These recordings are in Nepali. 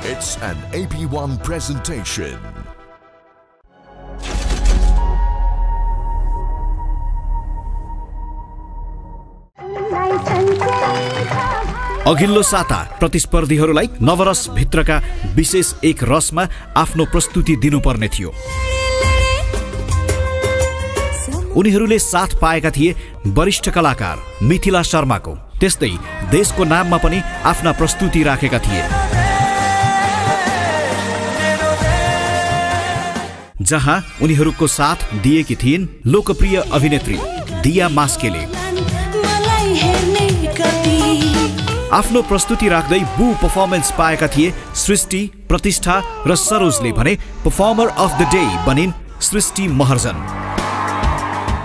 It's an AP1 presentation. अघिल्लो साता प्रतिस्पर्धीहरूलाई नवरस भित्रका विशेष एक रसमा आफ्नो प्रस्तुति दिनुपर्ने थियो। उनीहरूले साथ पाएका थिए वरिष्ठ कलाकार मिथिला शर्माको। त्यस्तै देशको नाममा पनि आफ्ना प्रस्तुति राखेका थिए, जहाँ उनीहरूको साथ दिएकी थिइन् लोकप्रिय अभिनेत्री दिया मास्केले। आफ्नो प्रस्तुति राख्दै बु परफर्मेन्स पाएका थिए सृष्टि, प्रतिष्ठा र सरोजले भने परफर्मर अफ द डे बनिन् सृष्टि महर्जन।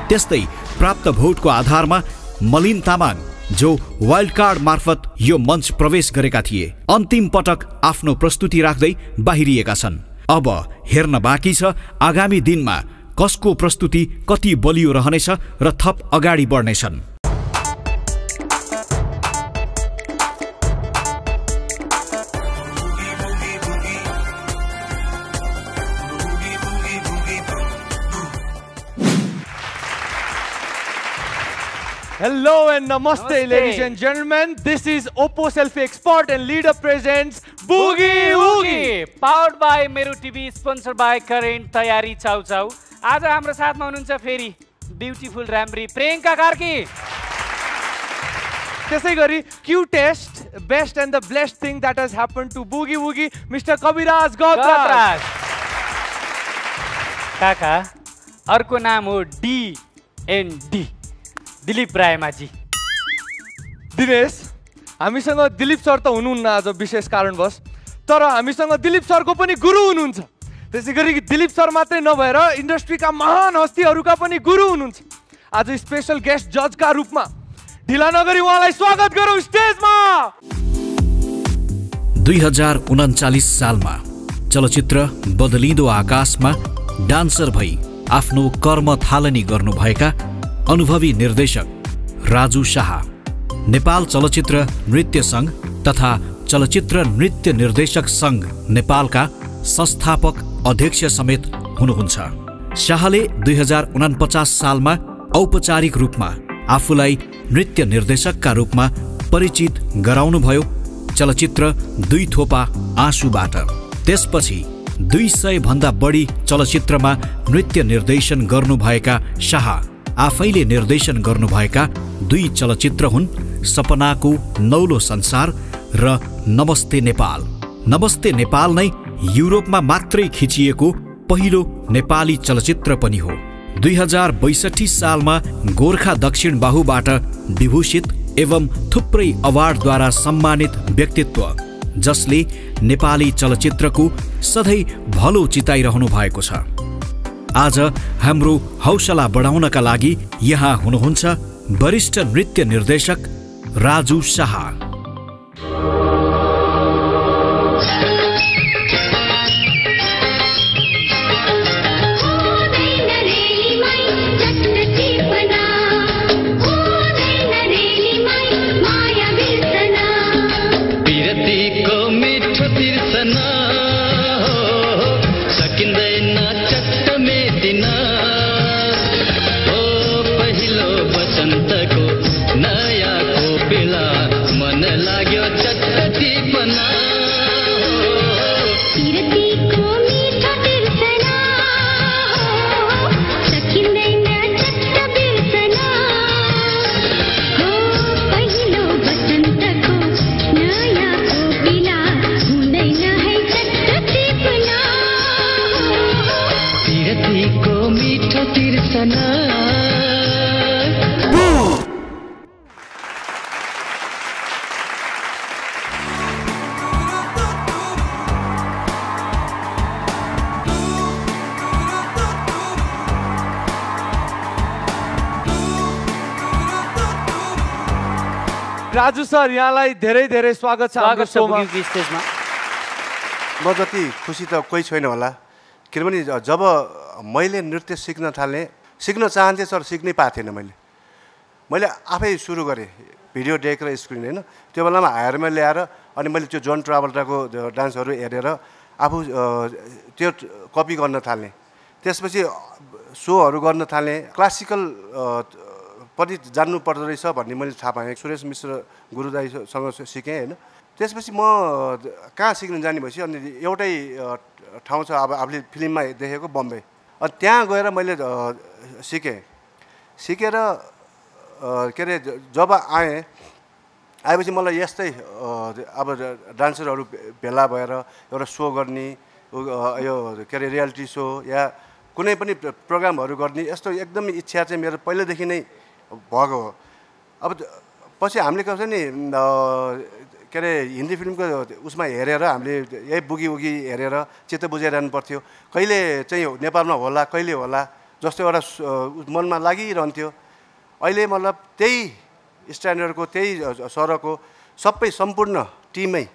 त्यस्तै प्राप्त भोटको आधारमा मलिन तामाङ, जो वाइल्ड कार्ड मार्फत यो मञ्च प्रवेश गरेका थिए, अन्तिम पटक आफ्नो प्रस्तुति राख्दै बाहिरिएका छन्। अब हेर्न बाँकी छ आगामी दिनमा कसको प्रस्तुति कति बलियो रहनेछ र थप अगाडि बढ्नेछन्। Hello and namaste, ladies and gentlemen. This is Oppo Selfie Expert and Leader presents Boogie Woogie. Powered by Meru TV, sponsored by Current Tayari Chau Chau. आज हाम्रो साथमा हुनुहुन्छ फेरि ब्युटिफुल राम्री प्रियंका कार्की। त्यसै गरी cutest, best and the blessed thing that has happened to Boogie Woogie, Mr. Kabiraj Gautraj. काका, अर्को नाम हो DND, दिलीप रायमाझी। दिनेश, हामीसँग दिलीप सर त हुनुहुन्न आज विशेष कारणवश, तर हामीसँग दिलीप सरको पनि गुरु हुनुहुन्छ। त्यसै गरी दिलीप सर मात्रै नभएर इन्डस्ट्रीका महान हस्तीहरूका पनि गुरु हुनुहुन्छ। आज स्पेशल गेस्ट जजका रूपमा ढिला नगरी उहाँलाई स्वागत गरौँ स्टेजमा। 2039 सालमा चलचित्र बदलिँदो आकाशमा डान्सर भई आफ्नो कर्म थालनी गर्नुभएका अनुभवी निर्देशक राजु शाह नेपाल चलचित्र नृत्य संघ तथा चलचित्र नृत्य निर्देशक संघ नेपालका संस्थापक अध्यक्ष समेत हुनुहुन्छ। शाहले 2049 सालमा औपचारिक रूपमा आफूलाई नृत्य निर्देशकका रूपमा परिचित गराउनुभयो चलचित्र दुई थोपा आँसुबाट। त्यसपछि 200 भन्दा बढी चलचित्रमा नृत्य निर्देशन गर्नुभएका शाह आफैले निर्देशन गर्नुभएका 2 चलचित्र हुन् सपनाको नौलो संसार र नमस्ते नेपाल। नमस्ते नेपाल नै युरोपमा मात्रै खिचिएको पहिलो नेपाली चलचित्र पनि हो। 2062 सालमा गोर्खा दक्षिण बाहुबाट विभूषित एवं थुप्रै अवार्डद्वारा सम्मानित व्यक्तित्व, जसले नेपाली चलचित्रको सधैँ भलो चिताइरहनु भएको छ। आज हाम्रो हौसला बढाउनका लागि यहाँ हुनुहुन्छ वरिष्ठ नृत्य निर्देशक राजु शाह। राजु सर, यहाँलाई धेरै धेरै स्वागत छ हाम्रो शोमा। स्टेजमा म जति खुसी त कोही छैन होला, किनभने जब मैले नृत्य सिक्न चाहन्थेँ सर, सिक्नै पाएको थिएन। मैले आफै सुरु गरेँ भिडियो डेक र स्क्रिन, होइन? त्यो बेलामा हायरमा ल्याएर अनि मैले त्यो जोन ट्राभल्टाको डान्सहरू हेरेर आफू त्यो कपी गर्न थालेँ। त्यसपछि सोहरू गर्न थालेँ। क्लासिकल पनि जान्नु पर्दो रहेछ भन्ने मैले थाहा पाएँ। सुरेश मिश्र गुरुदाईसँग सिकेँ होइन। त्यसपछि म कहाँ सिक्न जाने भएपछि अनि एउटै ठाउँ छ अब आफूले फिल्ममा देखेको बम्बई। अनि त्यहाँ गएर मैले सिकेर के अरे जब आएपछि मलाई यस्तै अब डान्सरहरू भेला भएर एउटा सो गर्ने यो के अरे रियालिटी सो या कुनै पनि प्रोग्रामहरू गर्ने यस्तो एकदम इच्छा चाहिँ मेरो पहिल्यैदेखि नै भएको हो। अब पछि हामीले कसै नि के अरे हिन्दी फिल्मको उसमा हेरेर हामीले यही बुगी हेरेर चित्त बुझाइरहनु पर्थ्यो। कहिले चाहिँ नेपालमा होला कहिले होला जस्तो एउटा मनमा लागिरहन्थ्यो। अहिले मतलब त्यही स्ट्यान्डर्डको त्यही सरको सबै सम्पूर्ण टिमै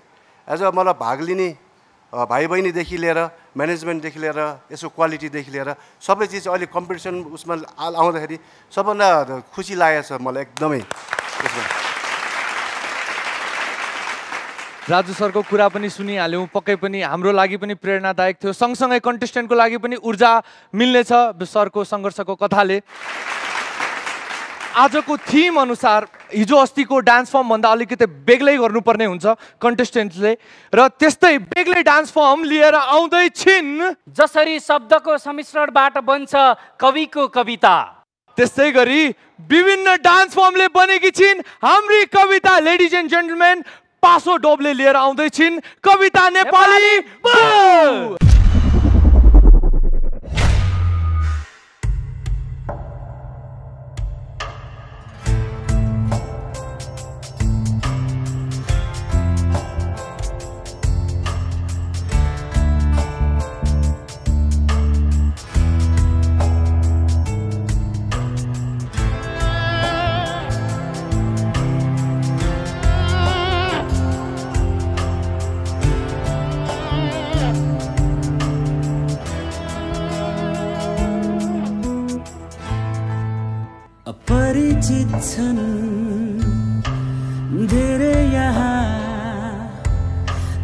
एज अ मतलब भाग लिने भाइ बहिनीदेखि लिएर म्यानेजमेन्टदेखि लिएर यसो क्वालिटीदेखि लिएर सबै चिज अहिले कम्पिटिसन उसमा आउँदाखेरि सबभन्दा खुसी लागेको छ मलाई एकदमै। राजु सरको कुरा पनि सुनिहाल्यौँ, पक्कै पनि हाम्रो लागि पनि प्रेरणादायक थियो। सँगसँगै कन्टेस्टेन्टको लागि पनि ऊर्जा मिल्नेछ सरको सङ्घर्षको कथाले। आजको थीम अनुसार हिजो अस्तिको डान्स फर्म भन्दा अलिकति बेग्लै गर्नुपर्ने हुन्छ कन्टेस्टेन्ट्सले र त्यस्तै बेग्लै डान्स फर्म लिएर आउँदै छिन्। जसरी शब्दको सम्मिश्रणबाट बन्छ कविको कविता, त्यस्तै गरी विभिन्न डान्स फर्मले बनेकी छिन् हाम्री कविता। लेडिज एन्ड जेन्टलमेन, पासो डोबले लिएर आउँदै छिन् कविता नेपाली। अपरिचित छन् धेरै यहाँ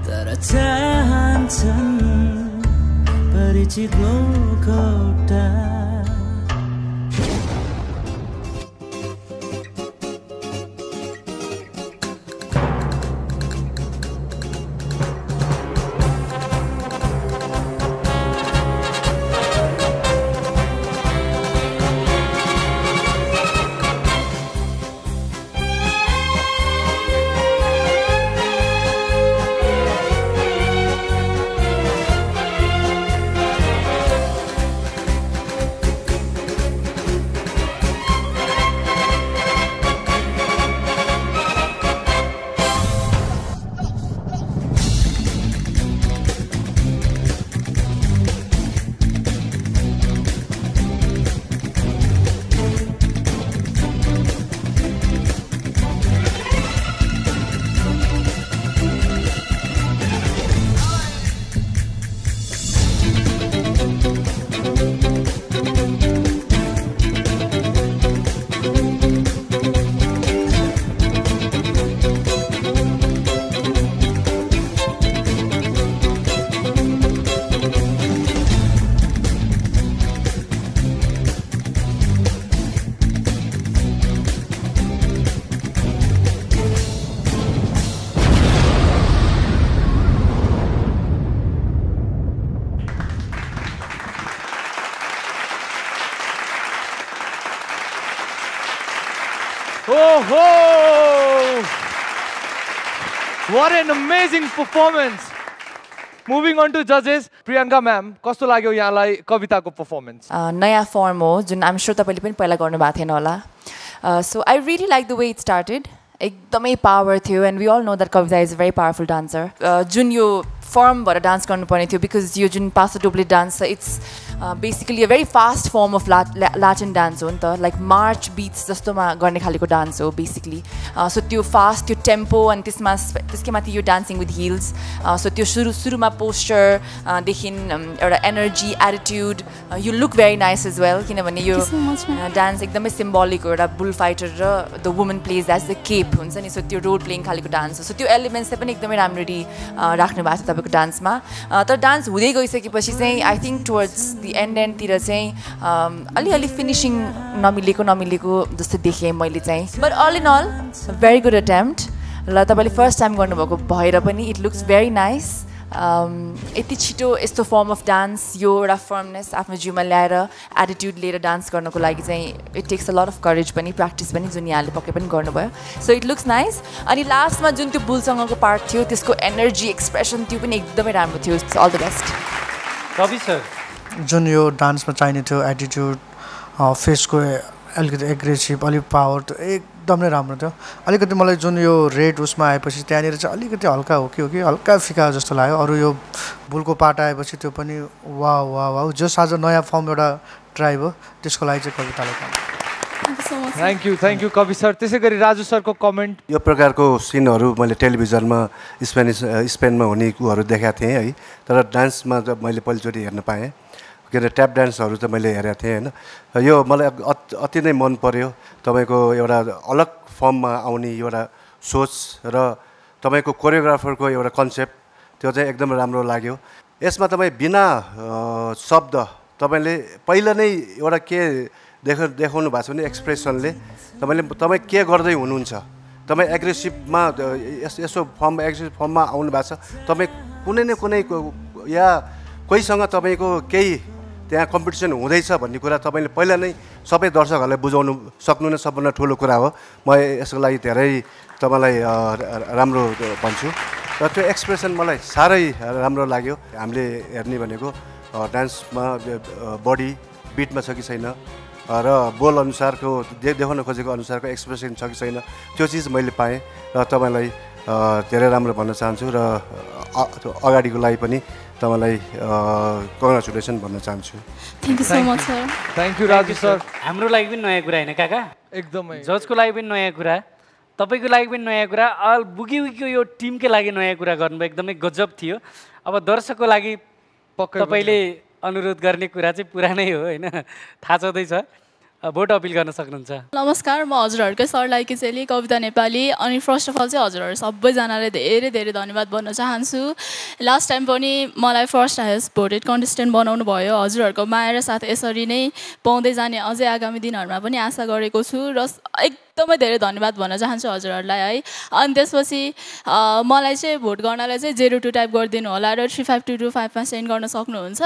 तर चाहन्छन् परिचित लोकौटा। Oh, what an amazing performance. Moving on to judges, Priyanka ma'am, कस्तो लाग्यो यहाँलाई कविताको performance? नयाँ फर्म हो जुन आइम श्योर तपाईले पनि पहिला गर्नु भएको थिएन होला. So I really like the way it started. एकदमै पावर थियो and we all know that Kavita is a very powerful dancer. जुन यो फर्म भएर डान्स गर्नुपर्ने थियो बिकज यो जुन पासो डोब्ले डान्स छ it's basically a very fast form of Latin dance हो नि त लाइक मार्च बिट्स जस्तोमा गर्ने खालेको डान्स हो बेसिकली सो त्यो फास्ट त्यो टेम्पो अनि त्यसकै माथि यो डान्सिङ विथ हिल्स सो त्यो सुरुमा पोस्चरदेखि एउटा energy attitude you look very nice as well किनभने यो डान्स एकदमै सिम्बोलिक हो एउटा बुल फाइटर र the woman plays as the cape हुन्छ नि सो त्यो रोल प्लेइङ खालेको डान्स हो सो त्यो एलिमेन्ट्स चाहिँ पनि एकदमै राम्ररी राख्नु भएको छ तपाईँको डान्समा तर डान्स हुँदै गइसकेपछि चाहिँ आई थिङ्क टुवर्ड्स दि एन्डतिर चाहिँ अलिअलि फिनिसिङ नमिलेको जस्तो देखेँ मैले चाहिँ but all in all very good attempt ल तपाईँले फर्स्ट टाइम गर्नुभएको भएर पनि इट लुक्स भेरी नाइस यति छिटो यस्तो फर्म अफ डान्स यो एउटा फर्मनेस आफ्नो जिउमा ल्याएर एटिट्युड लिएर डान्स गर्नको लागि चाहिँ it takes a lot of courage पनि प्र्याक्टिस पनि जुन यहाँले पक्कै पनि गर्नुभयो सो इट लुक्स नाइस अनि लास्टमा जुन त्यो बुलसँगको पार्ट थियो त्यसको एनर्जी एक्सप्रेसन त्यो पनि एकदमै राम्रो थियो all the best Kavi sir जुन यो डान्समा चाहिने थियो एटिट्युड फेसको अलिकति एग्रेसिभ अलिक पावर त्यो एकदमै राम्रो थियो अलिकति मलाई जुन यो रेड उसमा आएपछि त्यहाँनिर चाहिँ अलिकति हल्का हो कि हल्का फिका जस्तो लाग्यो अरू यो बुलको पार्ट आएपछि त्यो पनि वाउ जस आज नयाँ फर्म एउटा ट्राई भयो त्यसको लागि चाहिँ कवितालाई थ्याङ्क यू कवि सर त्यसै गरी राजु सरको कमेन्ट यो प्रकारको सिनहरू मैले टेलिभिजनमा स्पेनमा हुने कुराहरू देखाएको थिएँ है तर डान्समा मैले पहिलोचोटि हेर्न पाएँ के अरे ट्याप डान्सहरू त मैले हेरेको थिएँ होइन यो मलाई अति नै मन पर्यो तपाईँको एउटा अलग फर्ममा आउने एउटा सोच र तपाईँको कोरियोग्राफरको एउटा कन्सेप्ट त्यो चाहिँ एकदम राम्रो लाग्यो यसमा तपाईँ बिना शब्द तपाईँले पहिला नै एउटा के देखाउनु भएको छ भने एक्सप्रेसनले तपाईँ के गर्दै हुनुहुन्छ तपाईँ एग्रेसिभमा यसो एग्रेसिभ फर्ममा आउनु भएको छ तपाईँ कुनै न कुनै या कोहीसँग तपाईँको केही त्यहाँ कम्पिटिसन हुँदैछ भन्ने कुरा तपाईँले पहिला नै सबै दर्शकहरूलाई बुझाउनु सक्नु नै सबभन्दा ठुलो कुरा हो म यसको लागि धेरै तपाईँलाई राम्रो भन्छु र त्यो एक्सप्रेसन मलाई साह्रै राम्रो लाग्यो हामीले हेर्ने भनेको डान्समा बडी बिटमा छ कि छैन र बोल अनुसारको देखाउन खोजेको अनुसारको एक्सप्रेसन छ कि छैन त्यो चिज मैले पाएँ र तपाईँलाई धेरै राम्रो भन्न चाहन्छु र अगाडिको लागि पनि तपाईँलाई कङ्ग्रेचुलेसन भन्न चाहन्छु thank you so much sir thank you Raju sir हाम्रो लागि पनि नयाँ कुरा होइन काका एकदमै जजको लागि पनि नयाँ कुरा तपाईँको लागि पनि नयाँ कुरा बुगीको यो टिमकै लागि नयाँ कुरा गर्नुभयो एकदमै गजब थियो अब दर्शकको लागि तपाईँले अनुरोध गर्ने कुरा चाहिँ पुरानै हो होइन थाहा छँदैछ भोट अपिल गर्न सक्नुहुन्छ नमस्कार म हजुरहरूकै सरलाइकी चेली कविता नेपाली अनि फर्स्ट अफ अल चाहिँ हजुरहरू सबैजनाले धेरै धेरै धन्यवाद भन्न चाहन्छु लास्ट टाइम पनि मलाई फर्स्ट हाइएस्ट भोटेड कन्टेस्टेन्ट बनाउनु भयो हजुरहरूको माया र साथ यसरी नै पाउँदै जाने अझै आगामी दिनहरूमा पनि आशा गरेको छु र एकदमै धेरै धन्यवाद भन्न चाहन्छु हजुरहरूलाई है अनि त्यसपछि मलाई चाहिँ भोट गर्नलाई चाहिँ 02 टाइप गरिदिनु होला र 35225 मा सेन्ड गर्न सक्नुहुन्छ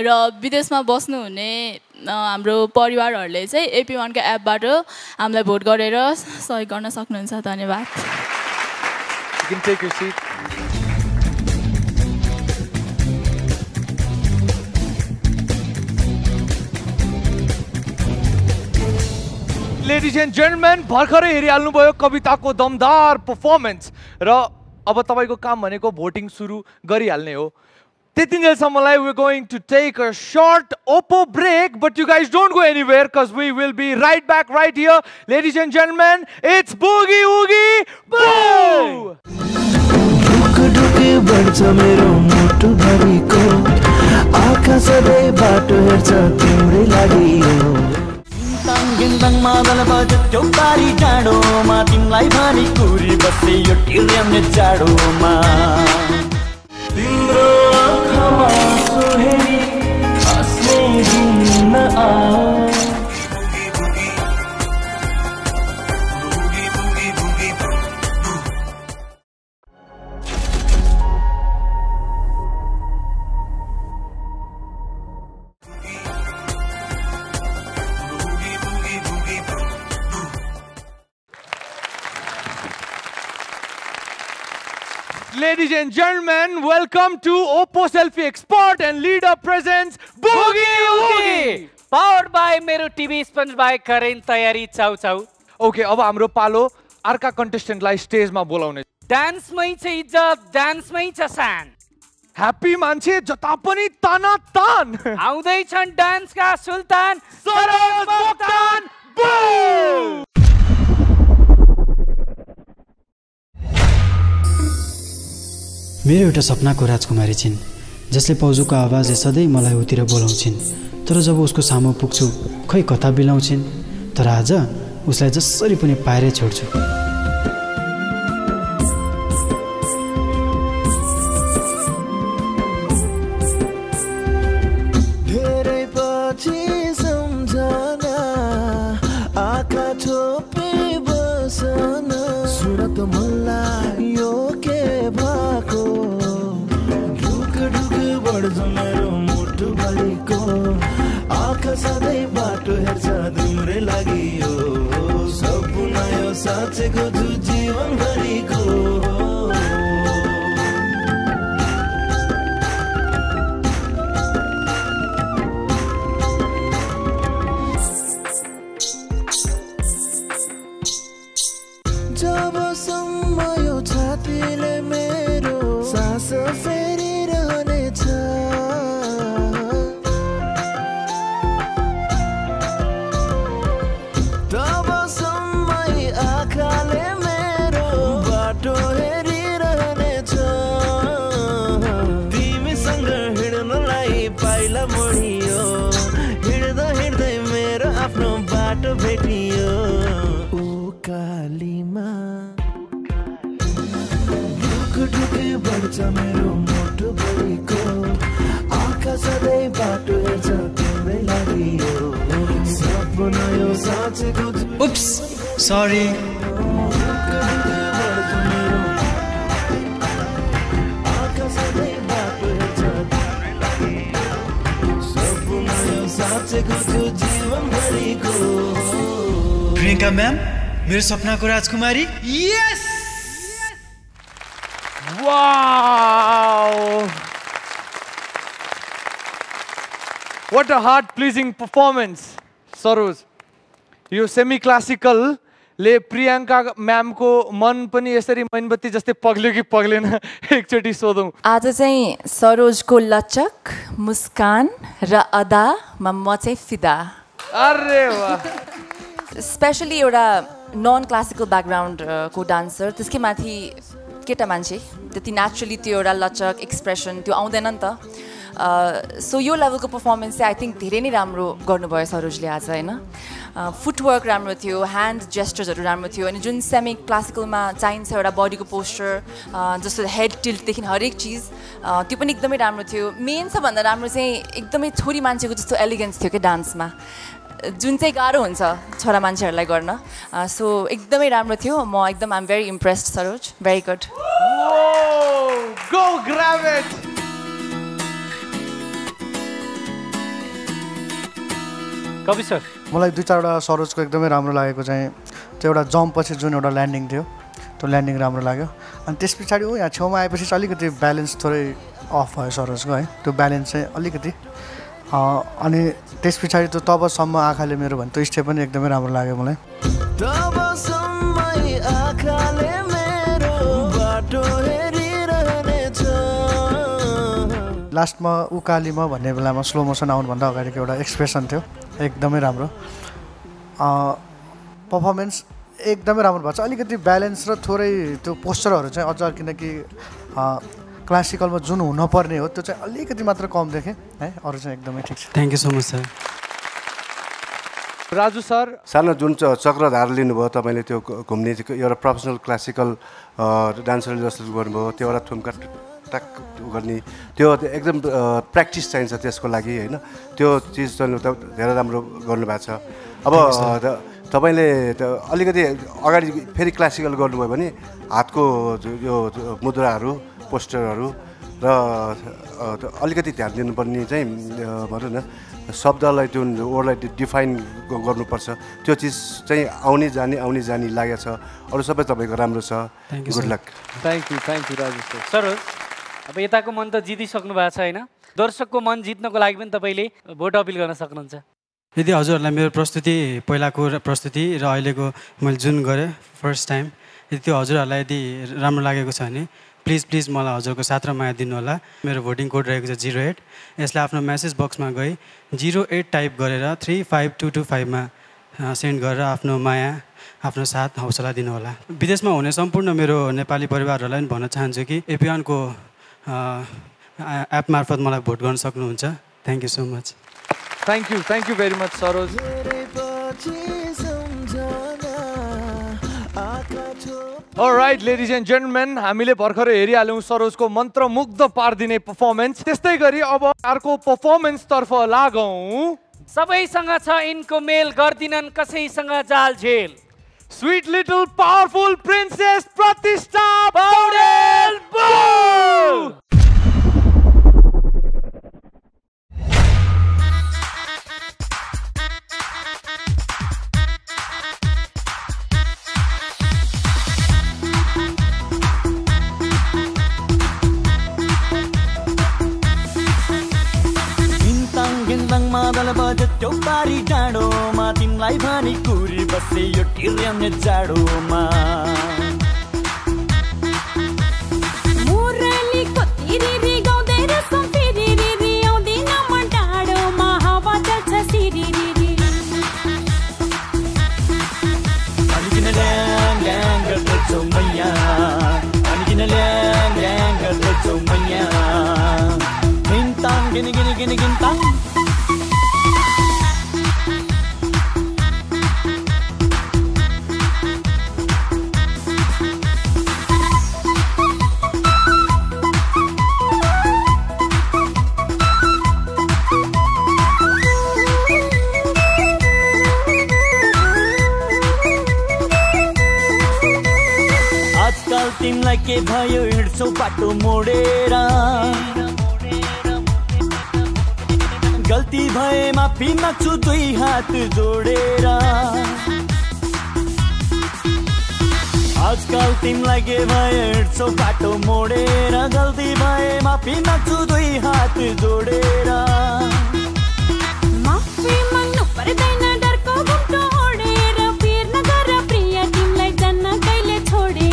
र विदेशमा बस्नुहुने हाम्रो परिवारहरूले चाहिँ AP1 को एपबाट हामीलाई भोट गरेर सहयोग गर्न सक्नुहुन्छ धन्यवाद लेडिज एन्ड जेन्टलमेन भर्खरै हेरिहाल्नुभयो कविताको दमदार पर्फर्मेन्स र अब तपाईँको काम भनेको भोटिङ सुरु गरिहाल्ने हो त्यतिन्जेलसम्मलाई we're going to take a short Oppo break but you guys don't go anywhere because we will be right back right here ladies and gentlemen it's Boogie Woogie Boo ढुक बढ्छ मेरो मुटु भरिको आकाश सधैँ बाटो हेर्छ तिम्रै लागि हो गिन्दङ मादल बज चौतारी डाँडोमा तिमीलाई भनी कुरी बसे यो टिर्याम्ने जाडोमा तिम्रो आँखामा सोहेरी हाँस्ने दिन आओ Ladies and gentlemen, welcome to Oppo Selfie Expert and Leader presents Boogie Woogie! Powered by मेरो टिभी स्पोन्सर बाई करेन्ट तयारी चाउ चाउ ओके अब हाम्रो पालो अर्का कन्टेस्टेन्टलाई स्टेजमा बोलाउने डान्समै छ इज्जत डान्समै छ शान ह्याप्पी मान्छे जता पनि ताना तान आउँदैछन् डान्सका सुल्तान सरोज मोक्तान मेरो एउटा सपनाको राजकुमारी छिन् जसले पाउजुको आवाजले सधैँ मलाई उतिर बोलाउँछिन् तर जब उसको सामु पुग्छु खै कता बिलाउँछिन् तर आज उसलाई जसरी पनि पाएरै छोड्छु धेरै पछि सम्झना आँखा छोपे बसन सुरत मलाई यो के भएको ढुक ढुक बढ्छ मेरो मुटु भरिको आँखा सधैँ बाटो हेर्छ तिम्रै लागि यो सपना यो साँचेको छु जीवन भरिको जबसम्म यो छातीले मेरो सास फेरिरहनेछ तबसम्म आँखाले मेरो बाटो हेरिरहनेछ तिमीसँग हिँड्नलाई पाइला मोडियो हिँड्दा हिँड्दै मेरो आफ्नो बाटो भेटियो कालीमा ढुक ढुक बढ्छ मेरो मुटु भरिको आँखा सधैँ बाटो हेर्छ तिम्रै लागि यो सपना यो साँचेको उप्स सरी आँखा सधैँ बाटो हेर्छ तिम्रै लागि सपना यो साँचेको छु जीवन भरिको प्रियङ्का म्याम मेरो सपनाको राजकुमारी यस Wow! What a heart-pleasing performance, Saroj. यो सेमी क्लासिकल ले प्रियङ्का म्यामको मन पनि यसरी मैनबत्ती जस्तै पग्ल्यो कि पग्लेन एकचोटि सोधौँ आज चाहिँ सरोजको लचक मुस्कान र अदामा म चाहिँ फिदा अरे वाह स्पेसली एउटा नन क्लासिकल ब्याकग्राउन्डको डान्सर त्यसकै माथि केटा मान्छे त्यति नेचुरली त्यो एउटा लचक एक्सप्रेसन त्यो आउँदैन नि त सो यो लेभलको पर्फर्मेन्स चाहिँ आई थिङ्क धेरै नै राम्रो गर्नुभयो सरोजले आज होइन फुटवर्क राम्रो थियो ह्यान्ड जेस्चर्सहरू राम्रो थियो अनि जुन सेमी क्लासिकलमा चाहिन्छ एउटा बडीको पोस्चर जस्तो हेड टिल्टदेखि हरेक चिज त्यो पनि एकदमै राम्रो थियो मेन सबभन्दा राम्रो चाहिँ एकदमै छोरी मान्छेको जस्तो एलिगेन्स थियो क्या डान्समा जुन चाहिँ गाह्रो हुन्छ छोरा मान्छेहरूलाई गर्न सो एकदमै राम्रो थियो म एकदम I'm very impressed Saroj very good go grab it Kavi sir मलाई दुई चारवटा सरोजको एकदमै राम्रो लागेको चाहिँ त्यो एउटा जम्प पछि जुन एउटा ल्यान्डिङ थियो त्यो ल्यान्डिङ राम्रो लाग्यो अनि त्यस पछाडि यहाँ छेउमा आएपछि चाहिँ अलिकति ब्यालेन्स थोरै अफ भयो सरोजको है त्यो ब्यालेन्स चाहिँ अलिकति अनि त्यस पछाडि त्यो तबसम्म आँखाले मेरो भने त्यो स्टेप पनि एकदमै राम्रो लाग्यो मलाई तबसम्म आँखाले मेरो बाटो हेरिरहनेछ लास्टमा उकालीमा भन्ने बेलामा स्लो मोसन आउनुभन्दा अगाडिको एउटा एक्सप्रेसन थियो एकदमै राम्रो पर्फर्मेन्स एकदमै राम्रो भएको छ अलिकति ब्यालेन्स र थोरै त्यो पोस्चरहरू चाहिँ अझ किनकि क्लासिकलमा जुन हुनुपर्ने हो त्यो चाहिँ अलिकति मात्र कम देखेँ है अरू चाहिँ एकदमै ठिक छ thank you so much sir Raju sir सानो जुन चक्रधार लिनुभयो तपाईँले त्यो घुम्ने एउटा प्रोफेसनल क्लासिकल डान्सरले जस्तो गर्नुभयो त्यो एउटा थुम्का टाक गर्ने त्यो एकदम प्र्याक्टिस चाहिन्छ त्यसको लागि होइन त्यो चिज चाहिँ धेरै राम्रो गर्नुभएको छ अब तपाईँले अलिकति अगाडि फेरि क्लासिकल गर्नुभयो भने हातको यो मुद्राहरू पोस्टरहरू र अलिकति ध्यान दिनुपर्ने चाहिँ भनौँ न शब्दलाई जुन वर्डलाई डिफाइन गर्नुपर्छ त्यो चिज चाहिँ आउने जाने लागेको छ अरू सबै तपाईँको राम्रो छ good lock thank you Raju sir अब यताको मन त जितिसक्नु भएको छ होइन दर्शकको मन जित्नको लागि पनि तपाईँले भोट अपिल गर्न सक्नुहुन्छ यदि हजुरहरूलाई मेरो प्रस्तुति पहिलाको प्रस्तुति र अहिलेको मैले जुन गरेँ फर्स्ट टाइम यदि त्यो हजुरहरूलाई यदि राम्रो लागेको छ भने प्लिज प्लिज मलाई हजुरको साथ र माया दिनुहोला। मेरो भोटिङ कोड रहेको छ 08। यसलाई आफ्नो मेसेज बक्समा गई 08 टाइप गरेर 35225 मा सेन्ड गरेर आफ्नो माया आफ्नो साथ हौसला दिनुहोला। विदेशमा हुने सम्पूर्ण मेरो नेपाली परिवारहरूलाई भन्न चाहन्छु कि AP1 को एप मार्फत मलाई भोट गर्न सक्नुहुन्छ। Thank you so much. Thank you very much Saroj. Alright, ladies and gentlemen, हामीले भर्खरै हेरिहाल्यौँ सरोजको मन्त्रमुग्ध पार्दिने पर्फर्मेन्स। त्यस्तै गरी अब अर्को पर्फर्मेन्स तर्फ लागौँ। सबैसँग छ इनको मेल, गर्दिनन् कसैसँग जाल झेल। Sweet little powerful princess प्रतिष्ठा पौडेल बू। मादल बज्यो बारी डाँडोमा तिमीलाई भनी कुरी बसे यो टिर्याउने जाडोमा मुरलीको तिरिरी गाउँदै रसम फेरिरी आउँदिन म डाँडोमा हावा चल्छ सिरिरी अनिकिन ल्याङ ल्याङ गर्दछौ मैया अनिकिन ल्याङ ल्याङ गर्दछौ मैया गिन्ताङ गिनी गिनी गिनी गिन्ताङ तिमीलाई के भयो हिँड्छौ बाटो मोडेर गल्ती भए माफी माग्छु दुई हात जोडेर आजकल तिमीलाई के भयो हिँड्छौ बाटो मोडेर गल्ती भए माफी माग्छु दुई हात जोडेर माफी माग्नु पर्दैन डरको घुम्टो ओडेर पिर नगर प्रिय तिमीलाई जन्न कहिले छोडेर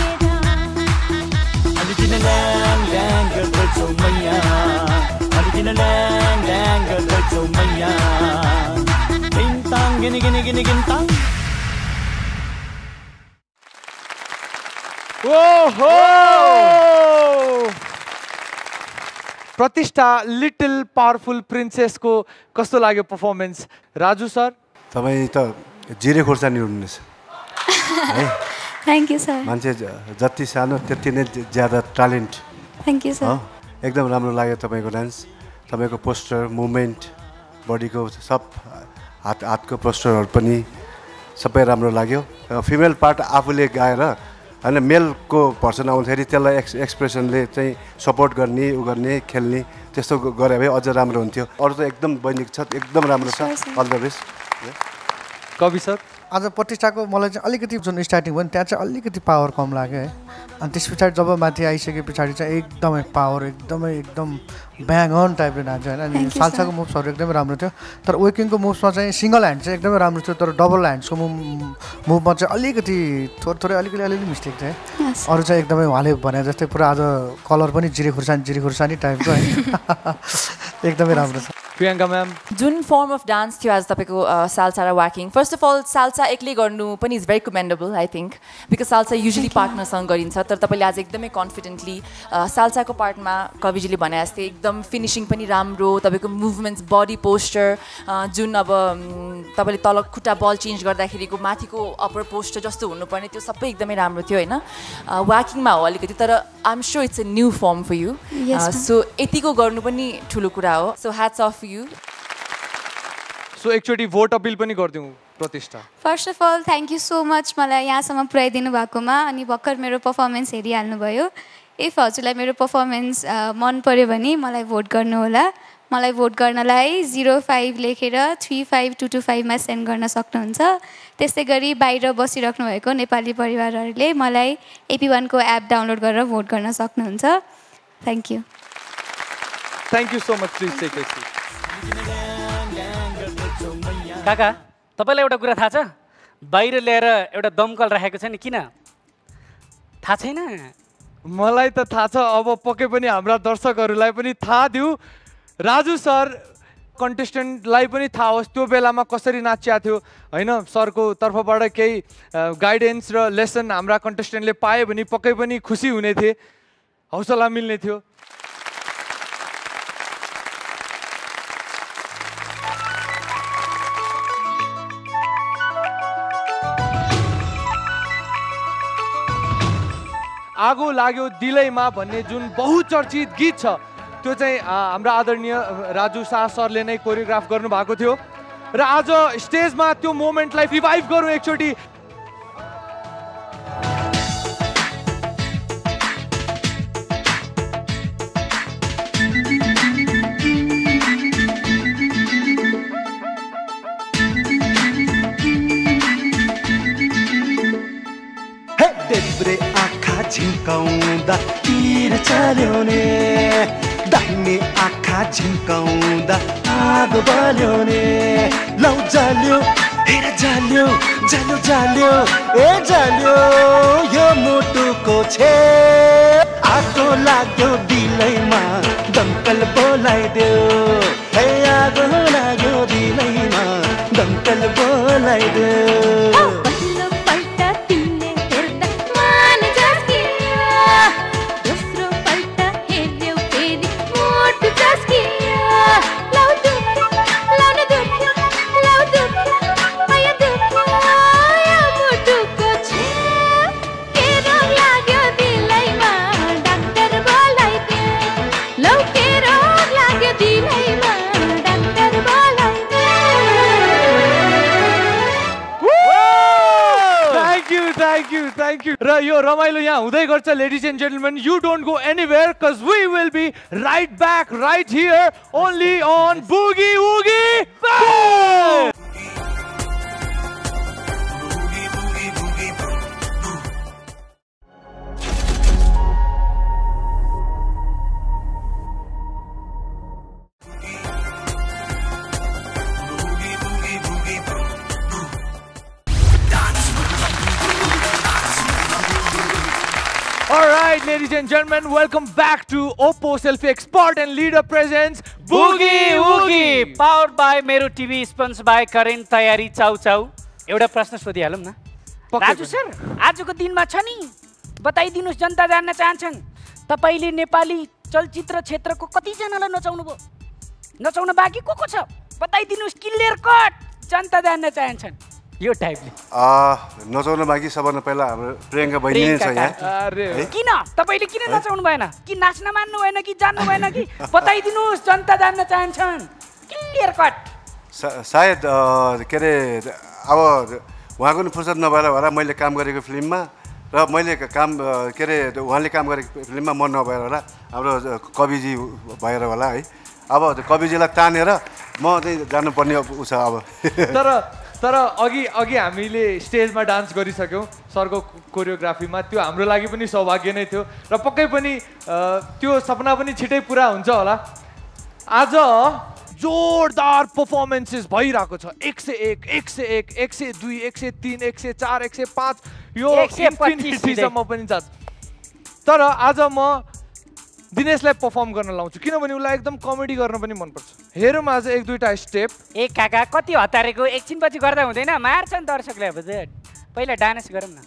ल्याङ ल्याङ गर्दछौ मैया अलिकिन ल्याङ ल्याङ गर्दछौ मैया गिन्ताङ गिनी गिनी गिनी गिन्ताङ ओहो प्रतिष्ठा लिटिल पावरफुल प्रिन्सेसको कस्तो लाग्यो पर्फर्मेन्स राजु सर? तपाईँ त जिरे खोर्सानी हुनुहुनेछ है। Thank you sir. मान्छे जति सानो त्यति नै ज्यादा ट्यालेन्ट। Thank you sir. एकदम राम्रो लाग्यो तपाईँको डान्स, तपाईँको पोस्टर मुभमेन्ट, बडीको सब हातको पोस्टरहरू पनि सबै राम्रो लाग्यो। फिमेल पार्ट आफूले गाएर होइन मेलको भर्सन आउँदाखेरि त्यसलाई एक्सप्रेसनले चाहिँ सपोर्ट गर्ने उ गर्ने खेल्ने त्यस्तो गरे भए अझ राम्रो हुन्थ्यो। अरू त एकदम बैनिक छ, एकदम राम्रो छ। All the best. Kavi sir? आज प्रतिष्ठाको मलाई चाहिँ अलिकति जुन स्टार्टिङ भयो नि त्यहाँ चाहिँ अलिकति पावर कम लाग्यो है। अनि त्यस पछाडि जब माथि आइसके पछाडि चाहिँ एकदमै पावर एकदम ब्याङ अन टाइपले डान्स होइन। अनि साल्साको मुभ्सहरू एकदमै राम्रो थियो, तर वेकिङको मुभ्समा चाहिँ सिङ्गल ह्यान्ड चाहिँ एकदमै राम्रो थियो, तर डबल ह्यान्ड्सको मुभमा चाहिँ अलिकति थोरै अलिकति मिस्टेक थियो है। अरू चाहिँ एकदमै उहाँले भने जस्तै पुरा आज कलर पनि जिरे खुर्सानी टाइपको है। एकदमै राम्रो छ। प्रियङ्का म्याम, जुन फर्म अफ डान्स थियो आज तपाईँको साल्सा र waacking, first of all salsa एक्लै गर्नु पनि is very commendable I think, because salsa usually पार्टनरसँग गरिन्छ, तर तपाईँले आज एकदमै कन्फिडेन्टली साल्साको पार्टमा कविजीले भने जस्तै एकदम फिनिसिङ पनि राम्रो, तपाईँको मुभमेन्ट्स बडी पोस्चर जुन अब तपाईँले तल खुट्टा बल चेन्ज गर्दाखेरिको माथिको अप्पर पोस्चर जस्तो हुनुपर्ने त्यो सबै एकदमै राम्रो थियो होइन। वाकिङमा हो अलिकति, तर I am sure it's a new form for you, so यतिको गर्नु पनि ठुलो कुरा हो। So hats off you. So एकचोटि भोट अपिल पनि गरिदिउँ Pratishtha. First of all thank you so much मलाई यहाँसम्म पुऱ्याइदिनु भएकोमा, अनि भर्खर मेरो पर्फर्मेन्स हेरिहाल्नुभयो। इफ हजुरलाई मेरो पर्फर्मेन्स मन पऱ्यो भने मलाई भोट गर्नुहोला। मलाई भोट गर्नलाई 05 लेखेर 35225 मा सेन्ड गर्न सक्नुहुन्छ। त्यस्तै गरी बाहिर बसिराख्नु भएको नेपाली परिवारहरूले मलाई AP1 को एप डाउनलोड गरेर भोट गर्न सक्नुहुन्छ। Thank you. Thank you so much. Please take a seat. काका, तपाईँलाई एउटा कुरा थाहा छ? बाहिर ल्याएर एउटा दमकल राखेको छ नि, किन थाहा छैन? मलाई त थाहा छ, अब पक्कै पनि हाम्रा दर्शकहरूलाई पनि थाहा दिउ। राजु सर कन्टेस्टेन्टलाई पनि थाहा होस् त्यो बेलामा कसरी नाचिया थियो हैन। सरको तर्फबाट केही गाइडेन्स र लेसन हाम्रा कन्टेस्टेन्टले पाए भने पक्कै पनि खुसी हुने थिए, हौसला मिल्ने थियो। आगो लाग्यो दिलैमा भन्ने जुन बहुचर्चित गीत छ त्यो चाहिँ हाम्रा आदरणीय राजु शाह सरले नै कोरियोग्राफ गर्नुभएको थियो र आज स्टेजमा त्यो मोमेन्टलाई रिभाइभ गरौँ एकचोटि। झिम्काउँदा तीर चल्यो नि, दाहिने आँखा झिम्काउँदा आगो बल्यो नि। लौ जल्यो हेर जल्यो जल्यो जल्यो ए जल्यो यो मुटुको छे। आगो लाग्यो दिलैमा दमकल बोलाइदेऊ, हे आगो लाग्यो दिलैमा दमकल बोलाइदेऊ। Thank you. र यो रमाइलो यहाँ हुँदै गर्छ ladies and gentlemen. You don't go anywhere cuz we will be right back right here only on Boogie Woogie Bang! Alright, ladies and gentlemen, welcome back to Oppo Selfie Expert and Leader presents Boogie Woogie, powered by Mero TV, sponsored by Current तयारी चाउ चाउ। एउटा प्रश्न सोधिहालौँ न राजु सर, आजको दिनमा छ नि बताइदिनुस्, जनता जान्न चाहन्छन् तपाईले नेपाली चलचित्र क्षेत्रको कतिजनालाई नचाउनु भयो, नचाउन बाँकी को छ बताइदिनुस्, क्लियर कट जनता जान्न चाहन्छन् यो टाइपले। नचाउन बाँकी सबभन्दा पहिला हाम्रो प्रियङ्का बहिनी नै छ यहाँ। किन तपाईले किन नचाउनु भएन, कि नाच्न मान्नु भएन, कि जान्नु भएन, कि बताइदिनुस् जनता जान्न चाहन्छन् क्लियर कट। सायद के अरे अब उहाँको नि फुर्सद नभएर होला, मैले काम गरेको फिल्ममा र मैले काम के अरे उहाँले काम गरेको फिल्ममा म नभएर होला, हाम्रो कविजी भएर होला है। अब कविजीलाई तानेर म चाहिँ जानुपर्ने उ छ अब। तर अघि हामीले स्टेजमा डान्स गरिसक्यौँ सरको कोरियोग्राफीमा, त्यो हाम्रो लागि पनि सौभाग्य नै थियो र पक्कै पनि त्यो सपना पनि छिटै पुरा हुन्छ होला। आज जोरदार परफर्मेन्सेस भइरहेको छ, 101, 101, 102, 103, 104, 105 यो इन्फिनिटीसम्म पनि जान्छ। तर आज म दिनेशलाई परफर्म गर्न लाउँछु किनभने उसलाई एकदम कमेडी गर्न पनि मनपर्छ। हेरौँ आज एक दुईटा स्टेप। ए काका कति हतारेको, एकछिनपछि गर्दा हुँदैन, मार्छन् दर्शकले। अब पहिला डान्स गरौँ न,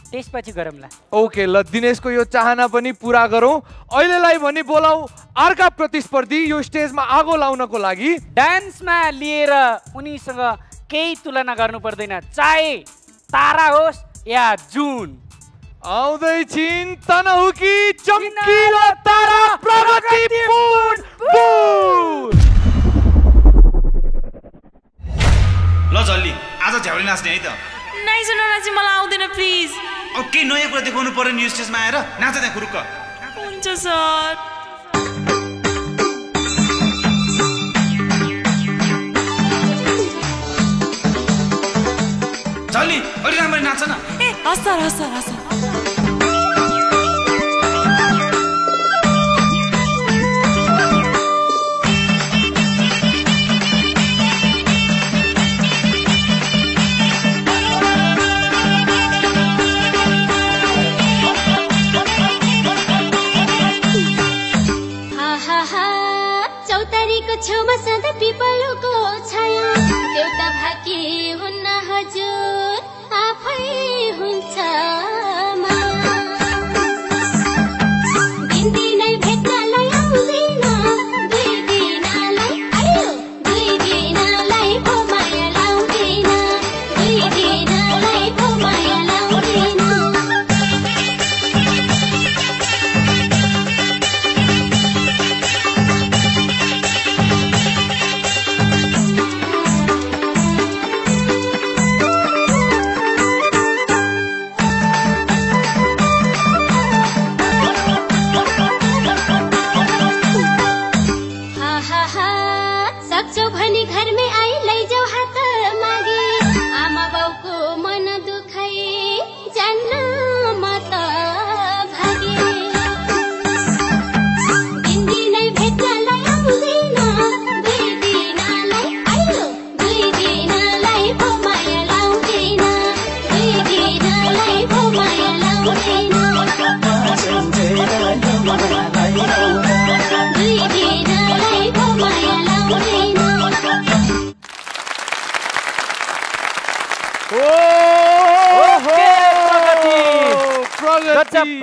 त्यसपछि गरौँ ल। ओके ल, दिनेशको यो चाहना पनि पुरा गरौँ। अहिलेलाई भनी बोलाऊ अर्का प्रतिस्पर्धी यो स्टेजमा आगो लाउनको लागि। डान्समा लिएर उनीसँग केही तुलना गर्नु पर्दैन, चाहे तारा होस् या जुन। आउँदैछिन् तनहुकी चम्किलो तारा प्रगतिपूर्ण बुट। ल जल्दी आज झ्याउली नाच्ने है त। नाइस ननाची, मलाई आउँदैन प्लिज। अब केही नयाँ कुरा देखाउनु पर्यो नि स्टेजमा आएर, नाच त्यहाँ खुरुक्क। हुन्छ सर। जल्दी अलि राम्ररी नाच न। ए हस् सर, हस् सर, हस् सर। चौतारीको छेउमा सधैँ पिपलको छाया देउता भाकी हुन्न हजुर आफै हुन्छ दिनदिनै भेट्नलाई आउँदैन दुई दिनलाई पो माया लाउँदैन दुई दिनलाई पो माया लाउँदैन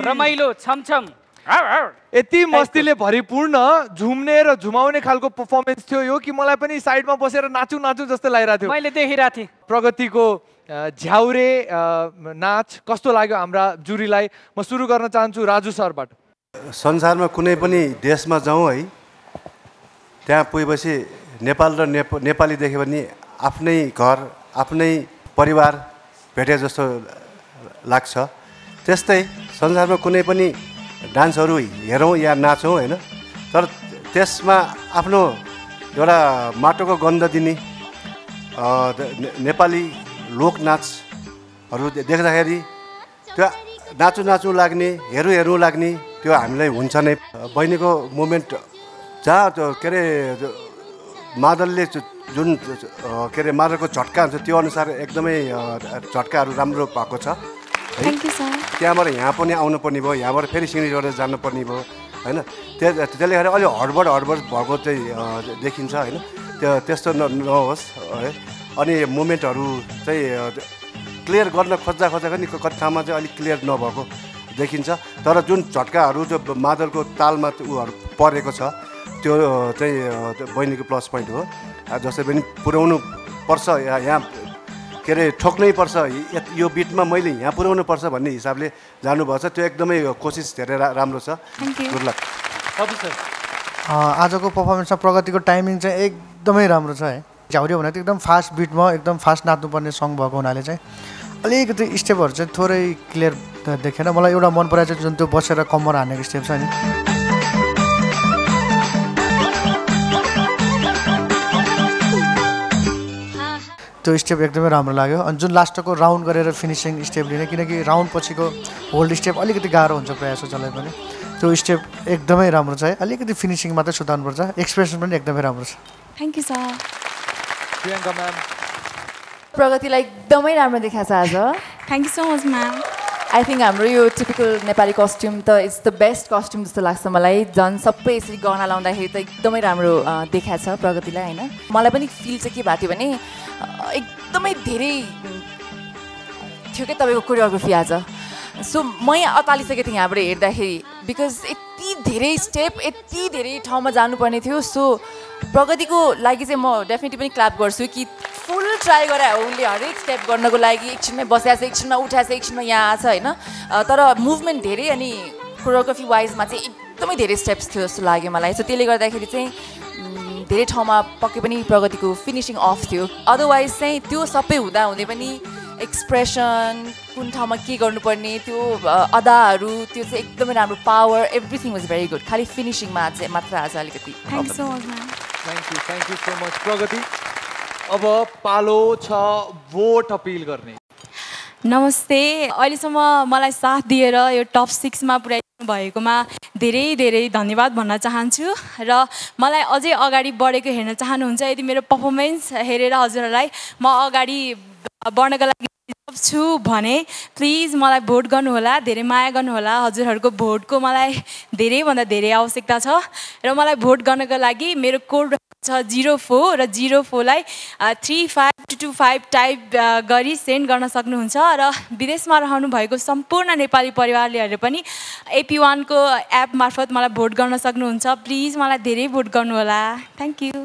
रमाइलो छमछम यति मस्तीले भरिपूर्ण झुम्ने र झुमाउने खालको पर्फर्मेन्स थियो यो कि मलाई पनि साइडमा बसेर नाचु नाचु जस्तो लागिरहेको थियो। मैले देखिरहेको थिएँ प्रगतिको झ्याउरे नाच कस्तो लाग्यो हाम्रा जुरीलाई। म सुरु गर्न चाहन्छु राजु सरबाट। संसारमा कुनै पनि देशमा जाउँ है, त्यहाँ पुगेपछि नेपाल र नेपाली देख्यो भने आफ्नै घर आफ्नै परिवार भेटे जस्तो लाग्छ। त्यस्तै संसारमा कुनै पनि डान्सहरू हेरौँ या नाचौँ होइन, तर त्यसमा आफ्नो एउटा माटोको गन्ध दिने नेपाली लोकनाचहरू देख्दाखेरि त्यो नाचु नाचु लाग्ने हेरौँ हेरौँ लाग्ने त्यो हामीलाई हुन्छ नै। बहिनीको मुभमेन्ट जहाँ त्यो के अरे मादलले जुन के अरे मादलको झट्का हुन्छ त्यो अनुसार एकदमै झट्काहरू राम्रो भएको छ। त्यहाँबाट यहाँ पनि आउनुपर्ने भयो, यहाँबाट फेरि सिँढी गरेर जानुपर्ने भयो होइन। त्यसले गर्दा अलि हडबड भएको चाहिँ देखिन्छ होइन। त्यस्तो नहोस् है। अनि मुभमेन्टहरू चाहिँ क्लियर गर्न खोज्दा पनि कति ठाउँमा चाहिँ अलिक क्लियर नभएको देखिन्छ। तर जुन झट्काहरू जो मादलको तालमा उहरू परेको छ त्यो चाहिँ बहिनीको प्लस पोइन्ट हो। जसरी पनि पुर्याउनु पर्छ, यहाँ के अरे ठोक्नै पर्छ, यो बिटमा मैले यहाँ पुर्याउनु पर्छ भन्ने हिसाबले जानुभएको छ। त्यो एकदमै कोसिस धेरै राम्रो छ। Good lock. आजको पर्फर्मेन्समा प्रगतिको टाइमिङ चाहिँ एकदमै राम्रो छ है। झ्याउरे भने त एकदम फास्ट बिटमा एकदम फास्ट नाच्नुपर्ने सङ भएको हुनाले चाहिँ अलिकति स्टेपहरू चाहिँ थोरै क्लियर देखेन। मलाई एउटा मन पराएको चाहिँ जुन त्यो बसेर कम्मर हानेको स्टेप छ नि, त्यो स्टेप एकदमै राम्रो लाग्यो। अनि जुन लास्टको राउन्ड गरेर फिनिसिङ स्टेप लिने, किनकि राउन्ड पछिको होल्ड स्टेप अलिकति गाह्रो हुन्छ प्रायः जस्तो जसलाई पनि, त्यो स्टेप एकदमै राम्रो छ है। अलिकति फिनिसिङ मात्रै सुधार्नुपर्छ, एक्सप्रेसन पनि एकदमै राम्रो छ। Thank you sir. Priyanka ma'am. प्रगतिलाई एकदमै राम्रो देखाएको छ आज। Thank you so much ma'am. I think हाम्रो यो टिपिकल नेपाली कस्ट्युम त इट्स द बेस्ट कस्ट्युम जस्तो लाग्छ मलाई। झन् सबै यसरी गहना लाउँदाखेरि त एकदमै राम्रो देखाएको छ प्रगतिलाई होइन। मलाई पनि फिल चाहिँ के भएको थियो भने एकदमै धेरै थियो क्या तपाईँको कोरियोग्राफी आज। सो म यहाँ अतालिसकेको थिएँ यहाँबाट हेर्दाखेरि, बिकज यति धेरै स्टेप यति धेरै ठाउँमा जानुपर्ने थियो। सो प्रगतिको लागि चाहिँ म डेफिनेटली पनि क्ल्याप गर्छु कि फुल ट्राई गरे उसले हरेक स्टेप गर्नको लागि। एकछिनमै बसिरहेको छ, एकछिनमा उठाएको छ, एकछिनमा यहाँ आएको छ होइन। तर मुभमेन्ट धेरै अनि कोरियोग्राफी वाइजमा चाहिँ एकदमै धेरै स्टेप्स थियो जस्तो लाग्यो मलाई। सो त्यसले गर्दाखेरि चाहिँ धेरै ठाउँमा पक्कै पनि प्रगतिको फिनिसिङ अफ थियो। अदरवाइज चाहिँ त्यो सबै हुँदै पनि एक्सप्रेसन, कुन ठाउँमा के गर्नुपर्ने, त्यो अदाहरू, त्यो चाहिँ एकदमै राम्रो, power, everything was very good. खालि फिनिसिङमा चाहिँ मात्र आज अलिकति। Thank so much ma'am. Thank you so much प्रगति। अब पालो छ भोट अपिल गर्ने। नमस्ते। अहिलेसम्म मलाई साथ दिएर यो टप 6 मा पुर्याइदिनु भएकोमा धेरै धेरै धन्यवाद भन्न चाहन्छु। र मलाई अझै अगाडि बढेको हेर्न चाहनुहुन्छ, यदि मेरो पर्फर्मेन्स हेरेर हजुरहरूलाई म अगाडि बढ्नको लागि छु भने प्लिज मलाई भोट गर्नुहोला, धेरै माया गर्नुहोला। हजुरहरूको भोटको मलाई धेरैभन्दा धेरै आवश्यकता छ र मलाई भोट गर्नको लागि मेरो कोड छ 04 र 04लाई 3525 टाइप गरी सेन्ड गर्न सक्नुहुन्छ र विदेशमा रहनु भएको सम्पूर्ण नेपाली परिवारले पनि AP1 को एप मार्फत मलाई भोट गर्न सक्नुहुन्छ। प्लिज मलाई धेरै भोट गर्नुहोला। Thank you.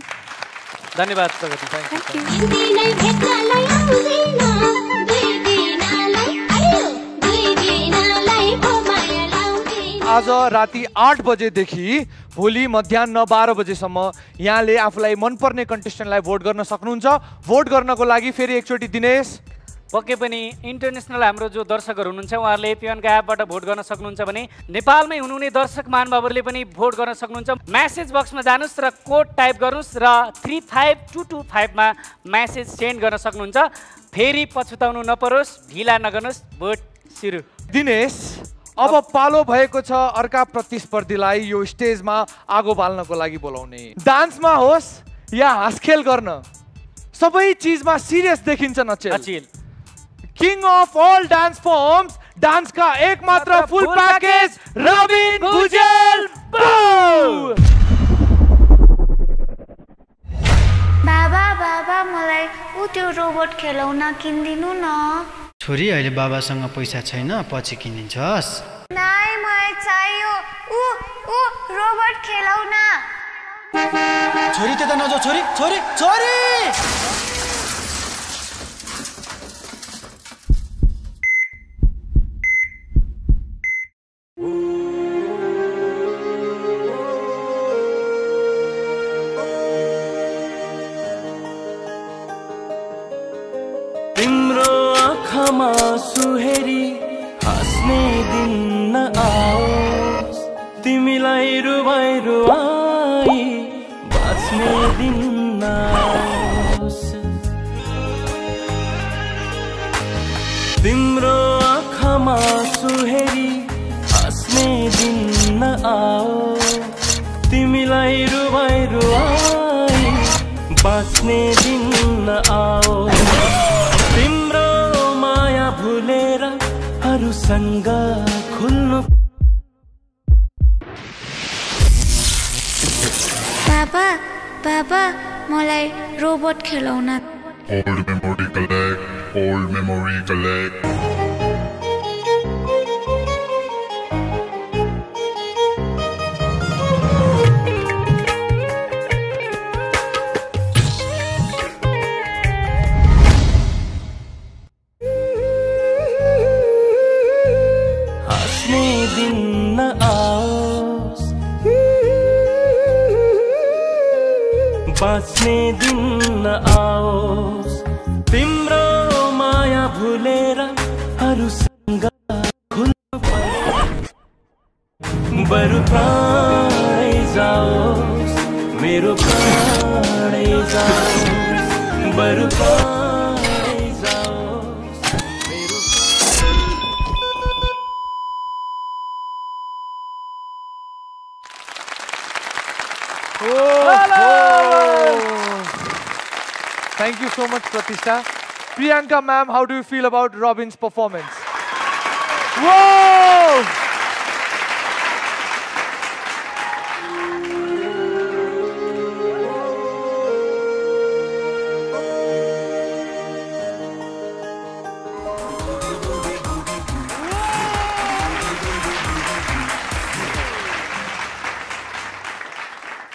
धन्यवाद प्रगति। Thank you. आज राति 8 बजेदेखि भोलि मध्याह 12 बजेसम्म यहाँले आफूलाई मनपर्ने कन्टेस्टेन्टलाई भोट गर्न सक्नुहुन्छ। भोट गर्नको लागि फेरि एकचोटि दिनेश पक्कै पनि इन्टरनेसनल हाम्रो जो दर्शकहरू हुनुहुन्छ उहाँहरूले AP1 का एपबाट भोट गर्न सक्नुहुन्छ भने नेपालमै हुनुहुने दर्शक महानुभावहरूले पनि भोट गर्न सक्नुहुन्छ। मेसेज बक्समा जानुहोस् र कोड टाइप गर्नुहोस् र 35225 मा मेसेज सेन्ड गर्न सक्नुहुन्छ। फेरि पछुताउनु नपरोस्, ढिला नगर्नुहोस्, भोट सुरु। दिनेश अब पालो भएको छ अर्का प्रतिस्पर्धीलाई यो स्टेजमा आगो बाल्नको लागि बोलाउने। डान्समा होस् या हाँसखेल गर्न सबै चिजमा सिरियस देखिन्छ नचेल। King of all dance forms, dance का एकमात्र फुल पैकेज रबिन भुजेल। बाबा बाबा मलाई त्यो रोबोट खेलौना किनिदिनु न। छोरी अहिले बाबासँग पैसा छैन, पछि किनिन्छस्। नाइ मलाई चाहियो रोबोट खेलौना। छोरी त्यता नजाऊ, छोरी छोरी छोरी। सुहेरी हाँस्ने दिन न आओस्, तिमीलाई रुवाई रुवाई बाँच्ने दिन न आओस्। तिम्रो आँखामा सुहेरी हाँस्ने दिन न आओस्, तिमीलाई रुवाई रुवाई बाँच्ने दिन न आओस्। भुलेर अरूसँग खुल्नु। बाबा बाबा मलाई रोबोट खेलौना। Old memory collect, old memory collect. बाँच्ने दिन न आओस्, तिम्रो माया भुलेर अरूसँग खुल्नु बरु प्राणै जाओस्, मेरो प्राणै जाओस्, बरु प्राणै जाओस्, मेरो। Thank you so much, Pratishtha. Priyanka ma'am, how do you feel about Robin's performance? Whoa!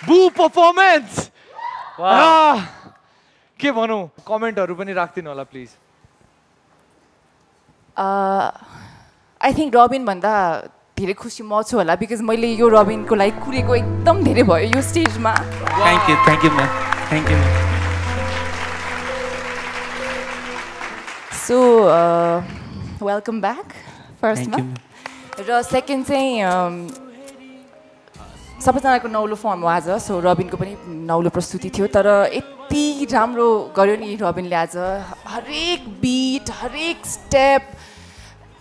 Boo performance! Wow. के भनौँ, कमेन्टहरू पनि राख्दिनु होला प्लिज। आई थिङ्क रबिन भन्दा धेरै खुसी म छु होला, बिकज मैले यो रबिनको लागि कुरेको एकदम धेरै भयो यो स्टेजमा। Thank you ma'am, thank you. So welcome back फर्स्टमा, र सेकेन्ड चाहिँ सबैजनाको नौलो फर्म हो आज। सो रबिनको पनि नौलो प्रस्तुति थियो, तर यति राम्रो गर्यो नि रबिनले आज। हरेक बिट, हरेक स्टेप,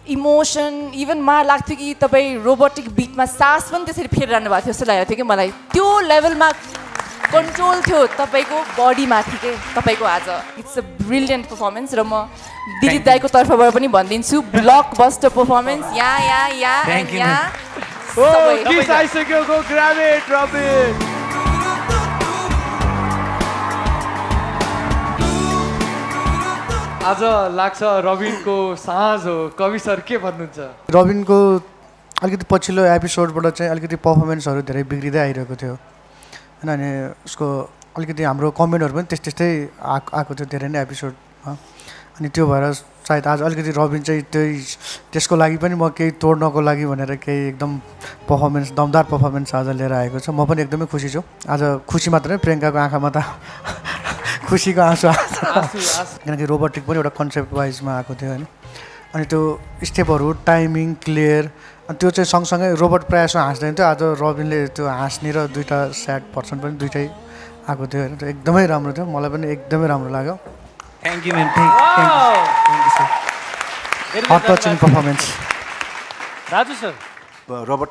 इमोसन, इभन मलाई लाग्थ्यो कि तपाईँ रोबोटिक बिटमा सास पनि त्यसरी फेरिरहनु भएको थियो जस्तो लागेको थियो कि मलाई। त्यो लेभलमा कन्ट्रोल थियो तपाईँको बडीमाथि के तपाईँको आज इट्स अ ब्रिलियन्ट पर्फर्मेन्स र म दिलीप दाईको तर्फबाट पनि भनिदिन्छु ब्लकबस्टर पर्फर्मेन्स यहाँ आइसक्यो गो ग्राब इट रबिन आज लाग्छ रबिनको साँझ हो कवि सर के भन्नुहुन्छ रबिनको अलिकति पछिल्लो एपिसोडबाट चाहिँ अलिकति पर्फर्मेन्सहरू धेरै बिग्रिँदै आइरहेको थियो होइन अनि उसको अलिकति हाम्रो कमेन्टहरू पनि त्यस्तै आएको थियो धेरै नै एपिसोडमा अनि त्यो भएर सायद आज अलिकति रबिन चाहिँ त्यसको लागि पनि म केही तोड्नको लागि भनेर केही एकदम पर्फर्मेन्स दमदार पर्फर्मेन्स आज लिएर आएको छ म पनि एकदमै खुसी छु आज खुसी मात्र नै प्रियङ्काको आँखामा त खुसीको आँसु किनकि रोबोटिक पनि एउटा कन्सेप्ट वाइजमा आएको थियो होइन अनि त्यो स्टेपहरू टाइमिङ क्लियर अनि त्यो चाहिँ सँगसँगै रोबोट प्रायः जस्तो हाँस्दैन थियो आज रबिनले त्यो हाँस्ने र दुईवटा स्याड पर्सन पनि दुइटै आएको थियो होइन त्यो एकदमै राम्रो थियो मलाई पनि एकदमै राम्रो लाग्यो thank you ma'am thank you sir heart touching performance Raju sir robot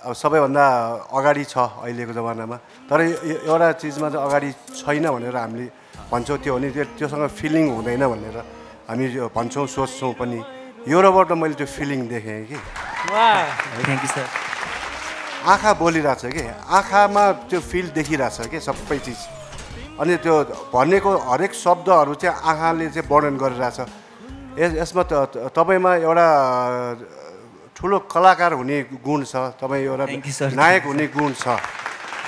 अब सबैभन्दा अगाडि छ अहिलेको जमानामा तर एउटा चिजमा चाहिँ अगाडि छैन भनेर हामीले भन्छौँ त्यो भने त्योसँग फिलिङ हुँदैन भनेर हामी भन्छौँ सोच्छौँ पनि यो रोबोटमा मैले त्यो फिलिङ देखेँ कि थ्याङ्क यू सर आँखा बोलिरहेछ कि आँखामा त्यो फिल देखिरहेछ कि सबै चिज अनि त्यो भनेको हरेक शब्दहरू चाहिँ आँखाले चाहिँ वर्णन गरिरहेछ यसमा तपाईँमा एउटा ठुलो कलाकार हुने गुण छ तपाईँ एउटा नायक हुने गुण छ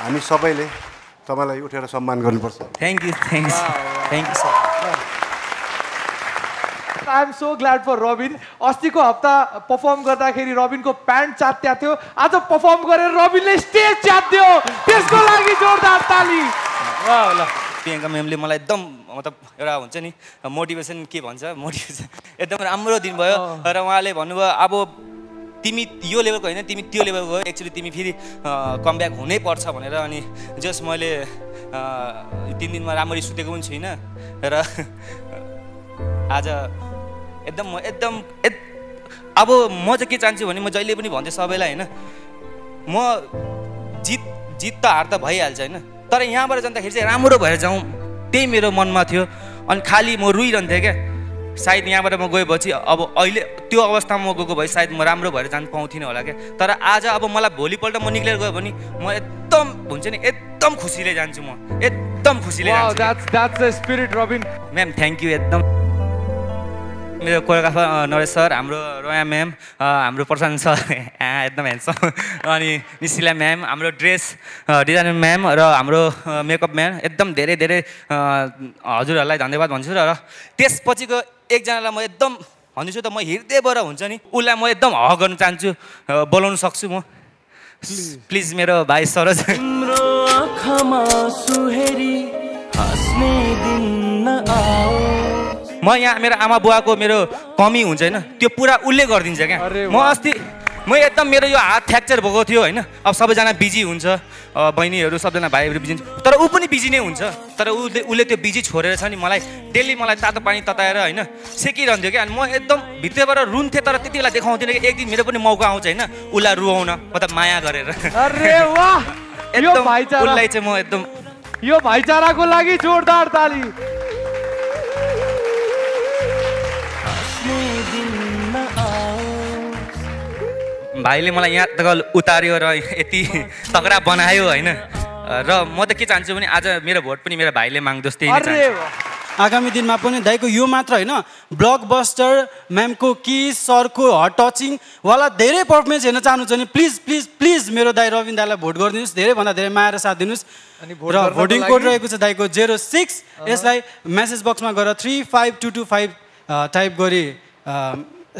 हामी सबैले तपाईँलाई उठेर सम्मान गर्नुपर्छ thank you sir I am so glad for Rabin अस्तिको हप्ता पर्फर्म गर्दाखेरि रबिनको प्यान्ट च्यात्या थियो आज पर्फर्म गरेर रबिनले स्टेज च्यात्यो त्यसको लागि जोरदार ताली ल प्रियङ्का म्यामले मलाई एकदम मतलब एउटा हुन्छ नि मोटिभेसन के भन्छ मोटिभेसन एकदम राम्रो दिनुभयो र उहाँले भन्नुभयो अब तिमी यो लेभलको होइन तिमी त्यो लेभलको हो एक्चुअली तिमी फेरि कमब्याक हुनैपर्छ भनेर अनि जस्ट मैले 3 दिनमा राम्ररी सुतेको पनि छुइनँ र आज एकदम अब म चाहिँ के चाहन्छु भने म जहिले पनि भन्छु सबैलाई होइन म जित त हार त भइहाल्छ होइन तर यहाँबाट जाँदाखेरि चाहिँ राम्रो भएर जाउँ त्यही मेरो मनमा थियो अनि खालि म रुइरहन्थेँ क्या सायद यहाँबाट म गएपछि अब अहिले त्यो अवस्थामा म गएको भए सायद म राम्रो भएर जानु पाउँथिनँ होला क्या तर आज अब मलाई भोलिपल्ट म निक्लेर गयो भने म एकदम हुन्छ नि एकदम खुसीले जान्छु म एकदम खुसीले जान्छु that's the spirit Rabin ma'am thank you एकदम मेरो कोरियोग्राफर नरेश सर हाम्रो रोया म्याम हाम्रो प्रशान्त सर एकदम ह्यान्डसम अनि निशिला म्याम हाम्रो ड्रेस डिजाइनर म्याम र हाम्रो मेकअप म्याम एकदम धेरै धेरै हजुरहरूलाई धन्यवाद भन्छु र त्यसपछिको एकजनालाई म एकदम भन्छु त म हृदयबाट हुन्छ नि उसलाई म एकदम हग गर्न चाहन्छु बोलाउन सक्छु म प्लिज मेरो भाइ सरोज तिम्रो आँखामा सुहेरी हाँस्ने दिन नआओ म यहाँ मेरो आमा बुवाको मेरो कमी हुन्छ होइन त्यो पुरा उसले गरिदिन्छ क्या म अस्ति म एकदम मेरो यो हात फ्र्याक्चर भएको थियो होइन अब सबैजना बिजी हुन्छ बहिनीहरू सबजना भाइहरू बिजी हुन्छ तर ऊ पनि बिजी नै हुन्छ तर उसले त्यो बिजी छोडेर छ नि मलाई डेली मलाई तातो पानी तताएर होइन सेकिरहन्थ्यो क्या अनि म एकदम भित्रबाट रुन्थेँ तर त्यति बेला देखाउँथिनँ कि एक दिन मेरो पनि मौका आउँछ होइन उसलाई रुवाउन मतलब माया गरेर एकदम उसलाई चाहिँ म एकदम यो भाइचाराको लागि जोरदार ताली भाइले मलाई यहाँ तक उतार्यो र यति तगडा बनायो होइन र म त के चाहन्छु भने आज मेरो भोट पनि मेरो भाइले माग्दोस् त्यही नै चाहन्छु आगामी दिनमा पनि दाइको यो मात्र होइन ब्लकबस्टर म्यामको किस सरको हट टचिङ वाला धेरै पर्फर्मेन्स हेर्न चाहनुहुन्छ भने प्लिज प्लिज प्लिज मेरो दाइ रविन दाइलाई भोट गरिदिनुहोस् धेरैभन्दा धेरै माया र साथ दिनुहोस् र भोटिङ कोड रहेको छ दाइको 06 यसलाई मेसेज बक्समा गएर 35225 टाइप गरी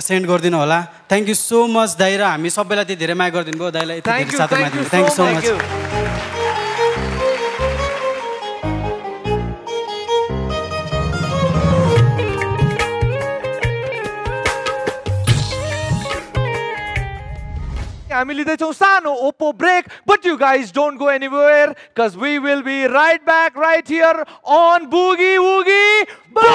सेन्ड गरिदिनु होला थ्याङ्क यू सो मच दाइ र हामी सबैलाई त्यति धेरै माया गरिदिनु भयो दाइलाई यति धेरै साथ माया थ्याङ्क यू सो मच हामी लिँदैछौँ सानो Oppo break but you guys don't go anywhere because we will be right back right here on Boogie Woogie boo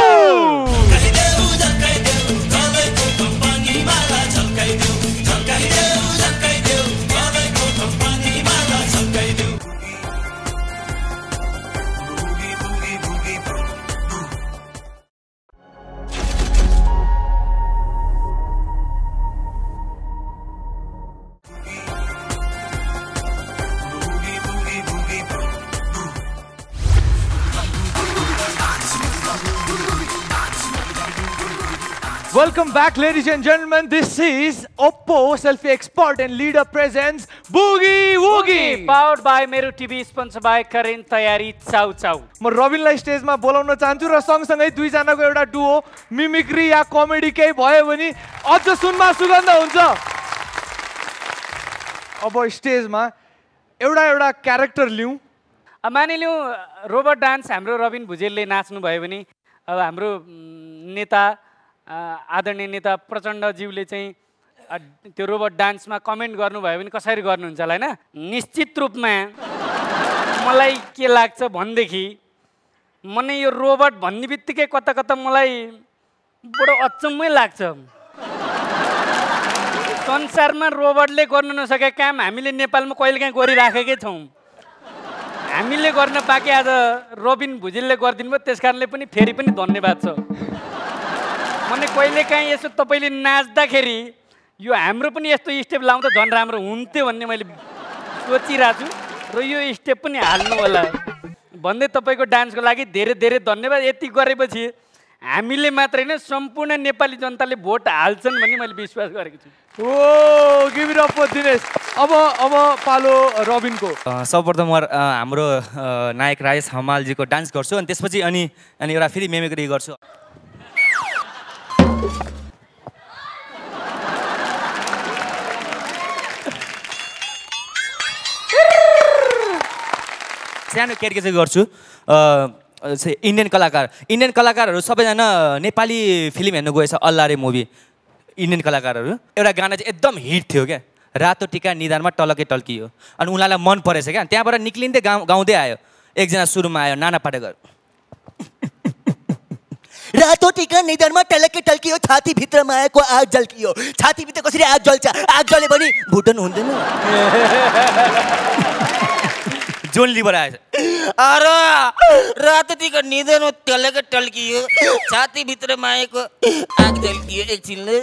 Welcome back, ladies and gentlemen. This is Oppo Selfie Expert and Leader presents Boogie Woogie. Powered by Meru TV, sponsored by Karin Tayari Chow Chow. म रबिनलाई स्टेजमा बोलाउन चाहन्छु र सँगसँगै दुईजनाको एउटा डुओ मिमिक्री या कमेडी केही भयो भने अझ सुनमा सुगन्ध हुन्छ। अब स्टेजमा एउटा क्यारेक्टर लिउँ। मानिलिउँ रोबोट डान्स हाम्रो रबिन भुजेलले नाच्नु भयो भने अब हाम्रो नेता आदरणीय नेता प्रचण्डज्यूले चाहिँ त्यो रोबोट डान्समा कमेन्ट गर्नुभयो भने कसरी गर्नुहुन्छ होला हैन? निश्चित रूपमा मलाई के लाग्छ भनेदेखि मने यो रोबोट भन्ने बित्तिकै कता कता मलाई बडो अचम्मै लाग्छ। संसारमा रोबोटले गर्न नसकेको काम हामीले नेपालमा कहिलेकाहीँ गरिराखेकै छौँ। हामीले गर्न बाँकी आज रबिन भुजेलले गरिदिनु भयो, त्यस कारणले पनि फेरि पनि धन्यवाद छ। मने कहिलेकाहीँ यसो तपाईँले नाच्दाखेरि यो हाम्रो पनि यस्तो स्टेप लाउँदा झन् राम्रो हुन्थ्यो भन्ने मैले सोचिरहेको छु र यो स्टेप पनि हाल्नु होला भन्दै तपाईँको डान्सको लागि धेरै धेरै धन्यवाद। यति गरेपछि हामीले मात्रै होइन सम्पूर्ण नेपाली जनताले भोट हाल्छन् भन्ने मैले विश्वास गरेको छु। Oh give it up for Dinesh. अब पालो रबिनको। सर्वप्रथम हाम्रो नायक राजेश हमालजीको डान्स गर्छु अनि त्यसपछि अनि एउटा फेरि मिमिक्री गर्छु। सानो केटी चाहिँ गर्छु। इन्डियन कलाकारहरू सबैजना नेपाली फिल्म हेर्नु गएछ अल्लारे मुभी। इन्डियन कलाकारहरू एउटा गाना चाहिँ एकदम हिट थियो क्या, रातो टिका निधारमा टलके टल्कियो अनि उनीहरूलाई मन परेछ क्या। त्यहाँबाट निक्लिँदै गाउँदै आयो एकजना सुरुमा आयो नाना पाटेकर। रातो टिका निधारमा टलके टल्कियो छातीभित्र मायाको आग जल्कियो। छातीभित्र कसरी आग जल्छ? आग जले पनि भुटन हुँदैन। जोनलीबाट आएछ। अरे रातो टिका निधारमा टलके टल्कियो छातीभित्र मायाको आग जल्कियो एकछिनले।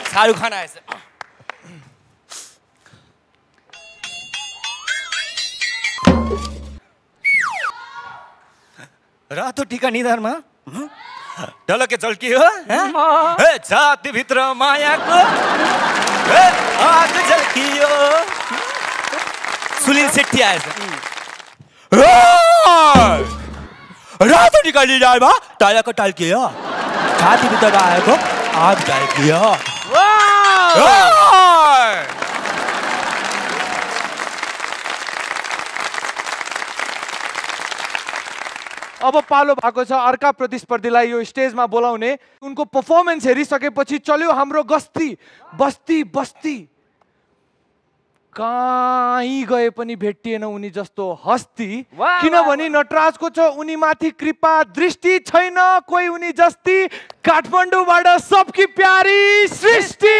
शाहरुख खान आएछ। रातो टिका निधारमा टलके झल्कियो छातीभित्र मायाको आग झल्कियो। सुनील शेट्टी आएछ। रातो टिका निधारमा टलके टल्कियो छातीभित्र आएको आग झल्कियो। अब पालो भएको छ अर्का प्रतिस्पर्धीलाई यो स्टेजमा बोलाउने। उनको पर्फर्मेन्स हेरिसकेपछि चल्यो हाम्रो गस्ती बस्ती बस्ती। कहीँ गए पनि भेटिएन उनी जस्तो हस्ती, किनभने नटराजको छ उनी माथि कृपा दृष्टि छैन कोही उनी जस्ती। काठमाडौँबाट सबकी प्यारी सृष्टि।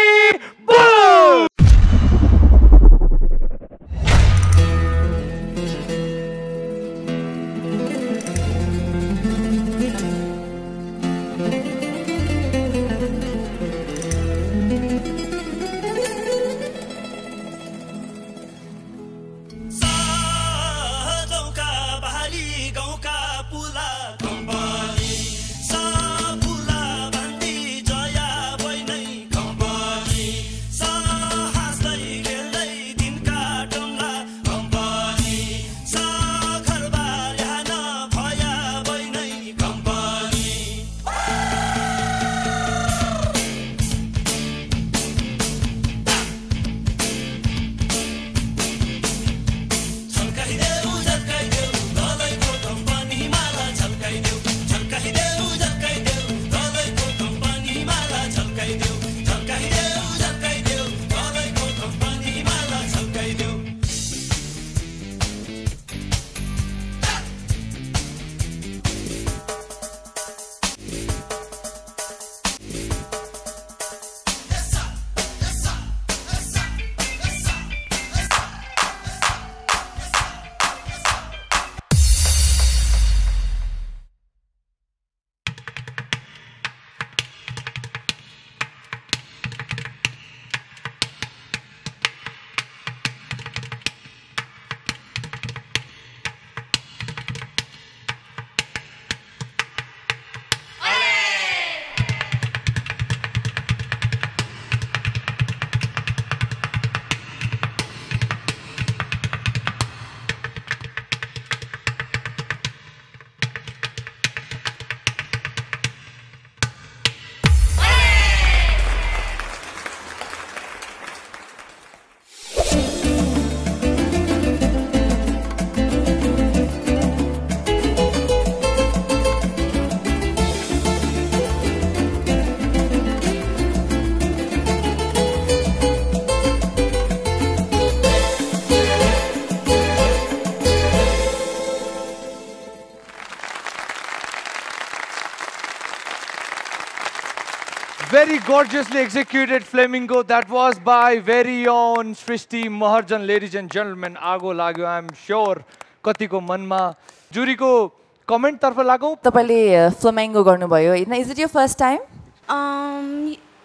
gorgeously executed Flamingo. That was by very own Srishti Maharjan, ladies and gentlemen. Ago lagyo, I'm sure. Katiko manma. Jury ko comment tarfa lagau. तपाईले Flamingo गर्नुभयो हैन? Is it your first time?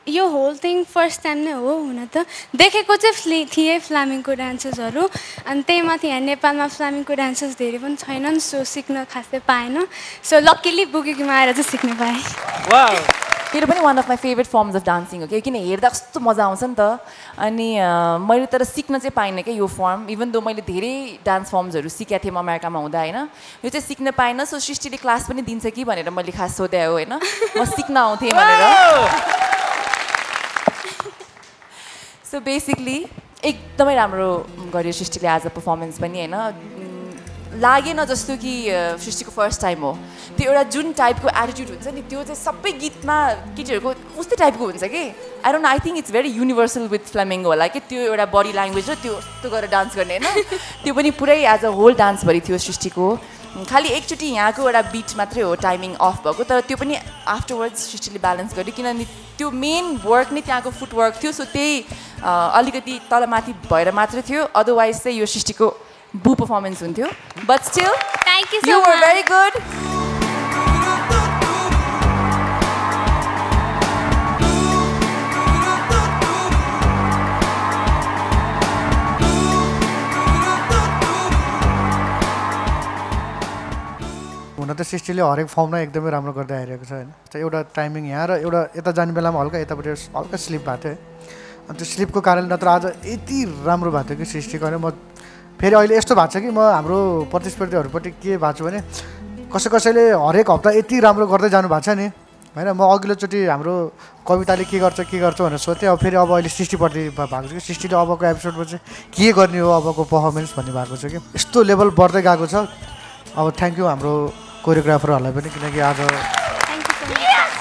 यो होल थिङ फर्स्ट टाइम नै हो हुन त देखेको चाहिँ थिएँ फ्लामिङको डान्सेसहरू अनि त्यही माथि यहाँ नेपालमा फ्लामिङको डान्सेस धेरै पनि छैनन् सो सिक्न खासै पाएन सो लक्कीली बुकिङमा आएर चाहिँ सिक्न पाएँ मेरो पनि one of my favourite firms of dancing हो कि किन हेर्दा कस्तो मजा आउँछ नि त अनि मैले तर सिक्न चाहिँ पाइनँ क्या यो फर्म इभन दो मैले धेरै डान्स फर्म्सहरू सिकेको थिएँ म अमेरिकामा हुँदा होइन यो चाहिँ सिक्न पाइनँ सो सृष्टिले क्लास पनि दिन्छ कि भनेर मैले खास सोधेँ हो होइन म सिक्न आउँथेँ भनेर सो बेसिकली एकदमै राम्रो गर्यो सृष्टिले आज पर्फर्मेन्स पनि होइन लागेन जस्तो कि सृष्टिको फर्स्ट टाइम हो त्यो एउटा जुन टाइपको एटिट्युड हुन्छ नि त्यो चाहिँ सबै गीतमा केटीहरूको उस्तै टाइपको हुन्छ कि I don't know I think it's very universal with flamingo होला कि त्यो एउटा बडी ल्याङ्ग्वेज र त्यो गरेर डान्स गर्ने होइन त्यो पनि पुरै एज अ होल डान्सभरि थियो सृष्टिको खालि एकचोटि यहाँको एउटा बिट मात्रै हो टाइमिङ अफ भएको तर त्यो पनि आफ्टरवर्ड्स सृष्टिले ब्यालेन्स गर्यो किनभने त्यो मेन वर्क नै त्यहाँको फुटवर्क थियो सो त्यही अलिकति तलमाथि भएर मात्रै थियो अदरवाइज चाहिँ यो सृष्टिको बु पर्फर्मेन्स हुन्थ्यो but still thank you were very good हुन त सृष्टिले हरेक फर्ममा एकदमै राम्रो गर्दै आइरहेको छ होइन एउटा टाइमिङ यहाँ र एउटा यता जाने बेलामा हल्का यतापट्टि हल्का स्लिप भएको थियो अनि त्यो स्लिपको कारणले नत्र आज यति राम्रो भएको थियो कि सृष्टिको होइन म फेरि अहिले यस्तो भएको छ कि म हाम्रो प्रतिस्पर्धीहरूपट्टि के भएको छु भने कसैले हरेक हप्ता यति राम्रो गर्दै जानु भएको छ नि होइन म अघिल्लोचोटि हाम्रो कविताले के गर्छ भनेर सोध्थेँ अब फेरि अब अहिले सृष्टिपट्टि भएको छ कि सृष्टिले अबको एपिसोडमा चाहिँ के गर्ने हो अबको पर्फर्मेन्स भन्ने भएको छ कि यस्तो लेभल बढ्दै गएको छ अब थ्याङ्क यू हाम्रो कोरियोग्राफरहरूलाई पनि किनकि आज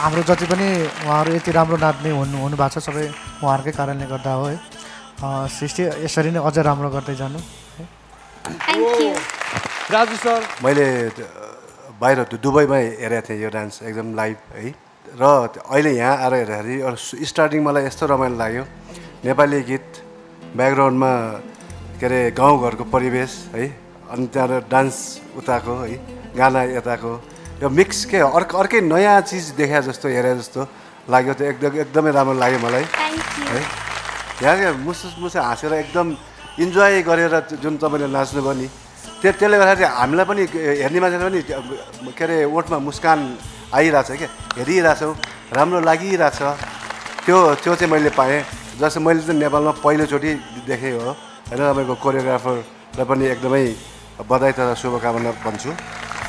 हाम्रो जति पनि उहाँहरू यति राम्रो नाच्ने हुनु भएको छ सबै उहाँहरूकै कारणले गर्दा हो है सृष्टि यसरी नै अझ राम्रो गर्दै जानु राजु सर मैले बाहिर दुबईमा हेरेको थिएँ यो डान्स एकदम लाइभ है र अहिले यहाँ आएर हेर्दाखेरि स्टार्टिङ मलाई यस्तो रमाइलो लाग्यो नेपाली गीत ब्याकग्राउन्डमा के अरे गाउँघरको परिवेश है अनि त्यहाँबाट डान्स उताको है गाना यताको यो मिक्स के अर्कै नयाँ चिज देखा जस्तो हेरे जस्तो लाग्यो त्यो एकदमै राम्रो लाग्यो मलाई है यहाँ मुसुस हाँसेर एकदम इन्जोय गरेर जुन तपाईँले नाच्नुभयो नि त्यसले गर्दा चाहिँ हामीलाई पनि हेर्ने मान्छेले पनि के अरे ओठमा मुस्कान आइरहेछ क्या हेरिरहेछौँ राम्रो लागिरहेछ त्यो चाहिँ मैले पाएँ जस्तो मैले चाहिँ नेपालमा पहिलोचोटि देखेँ हो होइन तपाईँको कोरियोग्राफरलाई पनि एकदमै बधाई तथा शुभकामना भन्छु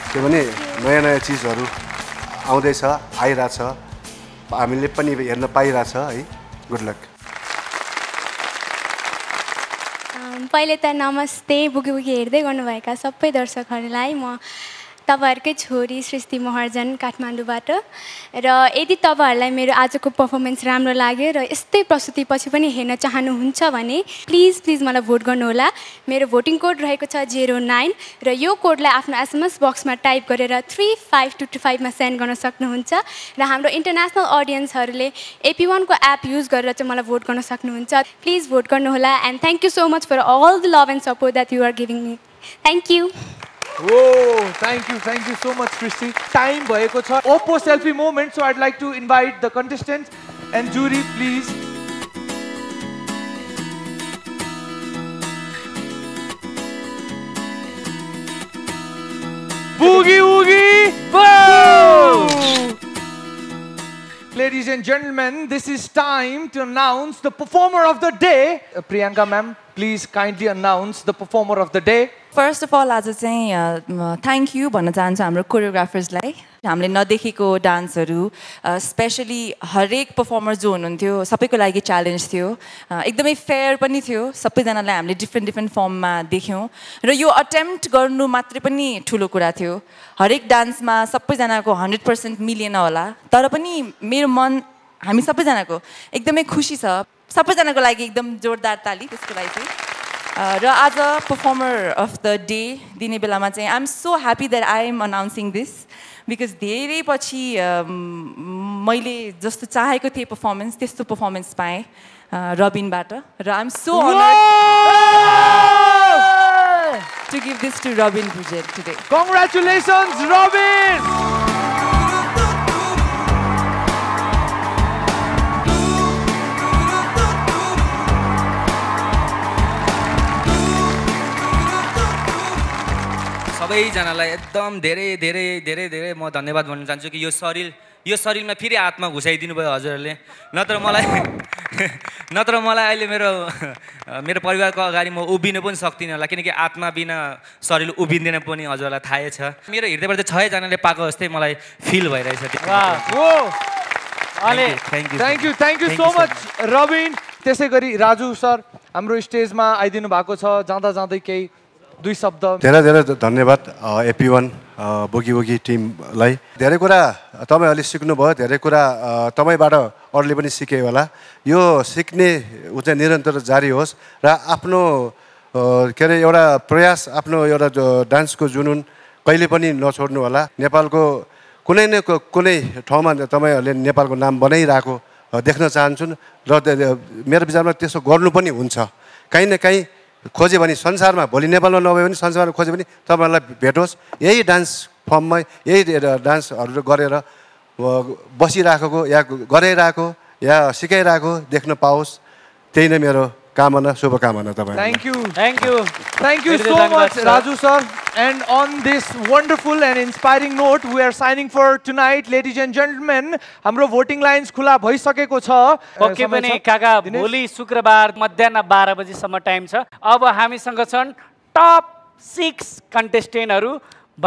त्यो पनि नयाँ नयाँ चिजहरू आउँदैछ आइरहेछ हामीले पनि हेर्न पाइरहेछ है गुड लक पहिले त नमस्ते बुकी हेर्दै गर्नुभएका सबै दर्शकहरूलाई म तपाईँहरूकै छोरी सृष्टि महर्जन काठमाडौँबाट र यदि तपाईँहरूलाई मेरो आजको पर्फर्मेन्स राम्रो लाग्यो र यस्तै प्रस्तुतिपछि पनि हेर्न चाहनुहुन्छ भने प्लिज मलाई भोट गर्नुहोला मेरो भोटिङ कोड रहेको छ 09 र यो कोडलाई आफ्नो एसएमएस बक्समा टाइप गरेर 35225 मा सेन्ड गर्न सक्नुहुन्छ र हाम्रो इन्टरनेसनल अडियन्सहरूले AP1 को एप युज गरेर चाहिँ मलाई भोट गर्न सक्नुहुन्छ प्लिज भोट गर्नुहोला and thank you so much for all the love and support that you are giving me thank you thank you so much Srishti. Time bhayeko cha Oppo selfie moment, so I'd like to invite the contestants and jury please. Boogie woogie boo! Ladies and gentlemen, this is time to announce the performer of the day. Priyanka ma'am, please kindly announce the performer of the day. First of all आज चाहिँ थ्याङ्क यू भन्न चाहन्छु हाम्रो कोरियोग्राफर्सलाई हामीले नदेखेको डान्सहरू स्पेसली हरेक पर्फर्मर जो हुनुहुन्थ्यो सबैको लागि च्यालेन्ज थियो एकदमै फेयर पनि थियो सबैजनालाई हामीले डिफ्रेन्ट फर्ममा देख्यौँ र यो अटेम्प्ट गर्नु मात्रै पनि ठुलो कुरा थियो हरेक डान्समा सबैजनाको 100% मिलेन होला तर पनि मेरो मन हामी सबैजनाको एकदमै खुसी छ सबैजनाको लागि एकदम जोरदार ताली त्यसको लागि चाहिँ र आज पर्फर्मर अफ द डे दिने बेलामा चाहिँ I am so happy that I am announcing this because धेरै पछि मैले जस्तो चाहेको थिएँ पर्फर्मेन्स त्यस्तो पर्फर्मेन्स पाएँ रबिनबाट र I am so honoured to give this to Rabin Bhujel today congratulations Rabin सबैजनालाई एकदम धेरै धेरै धेरै धेरै म धन्यवाद भन्न चाहन्छु कि यो शरीरमा फेरि आत्मा घुसाइदिनु भयो हजुरहरूले नत्र मलाई अहिले मेरो परिवारको अगाडि म उभिनु पनि सक्दिनँ होला किनकि आत्मा बिना शरीर उभिँदैन पनि हजुरहरूलाई थाहै छ मेरो हृदयबाट चाहिँ 6 जनाले पाएको जस्तै मलाई फिल भइरहेछ thank you so much Rabin त्यसै गरी राजु सर हाम्रो स्टेजमा आइदिनु भएको छ जाँदा जाँदै केही 2 शब्द धेरै धेरै धन्यवाद AP1 बुगी बुगी टिमलाई धेरै कुरा तपाईँहरूले सिक्नुभयो धेरै कुरा तपाईँबाट अरूले पनि सिके होला यो सिक्ने चाहिँ निरन्तर जारी होस् र आफ्नो के अरे एउटा प्रयास आफ्नो एउटा डान्सको जुनुन कहिले पनि नछोड्नु होला नेपालको कुनै न कुनै ठाउँमा तपाईँहरूले नेपालको नाम बनाइरहेको देख्न चाहन्छु र मेरो विचारमा त्यसो गर्नु पनि हुन्छ काहीँ न काहीँ खोज्यो भने संसारमा भोलि नेपालमा नभए पनि संसारमा खोज्यो भने तपाईँहरूलाई भेटोस् यही डान्स फर्ममा यही डान्सहरू गरेर बसिराखेको या गराइरहेको या सिकाइरहेको देख्न पाओस् त्यही नै मेरो कामना शुभकामना तपाईहरुलाई Thank you so much Raju sir and on this wonderful and inspiring note we are signing for tonight ladies and gentlemen हाम्रो voting lines खुला भइसकेको छ ओके पनि काका भोलि शुक्रबार मध्याह्न 12 बजेसम्म टाइम छ अब हामीसँग छन् टप 6 कन्टेस्टेन्टहरु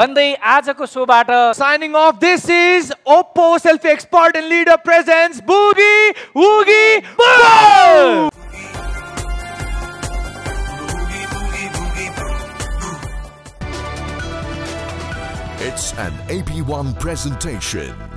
भन्दै आजको शोबाट signing off this is Oppo selfie expert and leader presents Boogie Woogie Boo It's an AP1 presentation.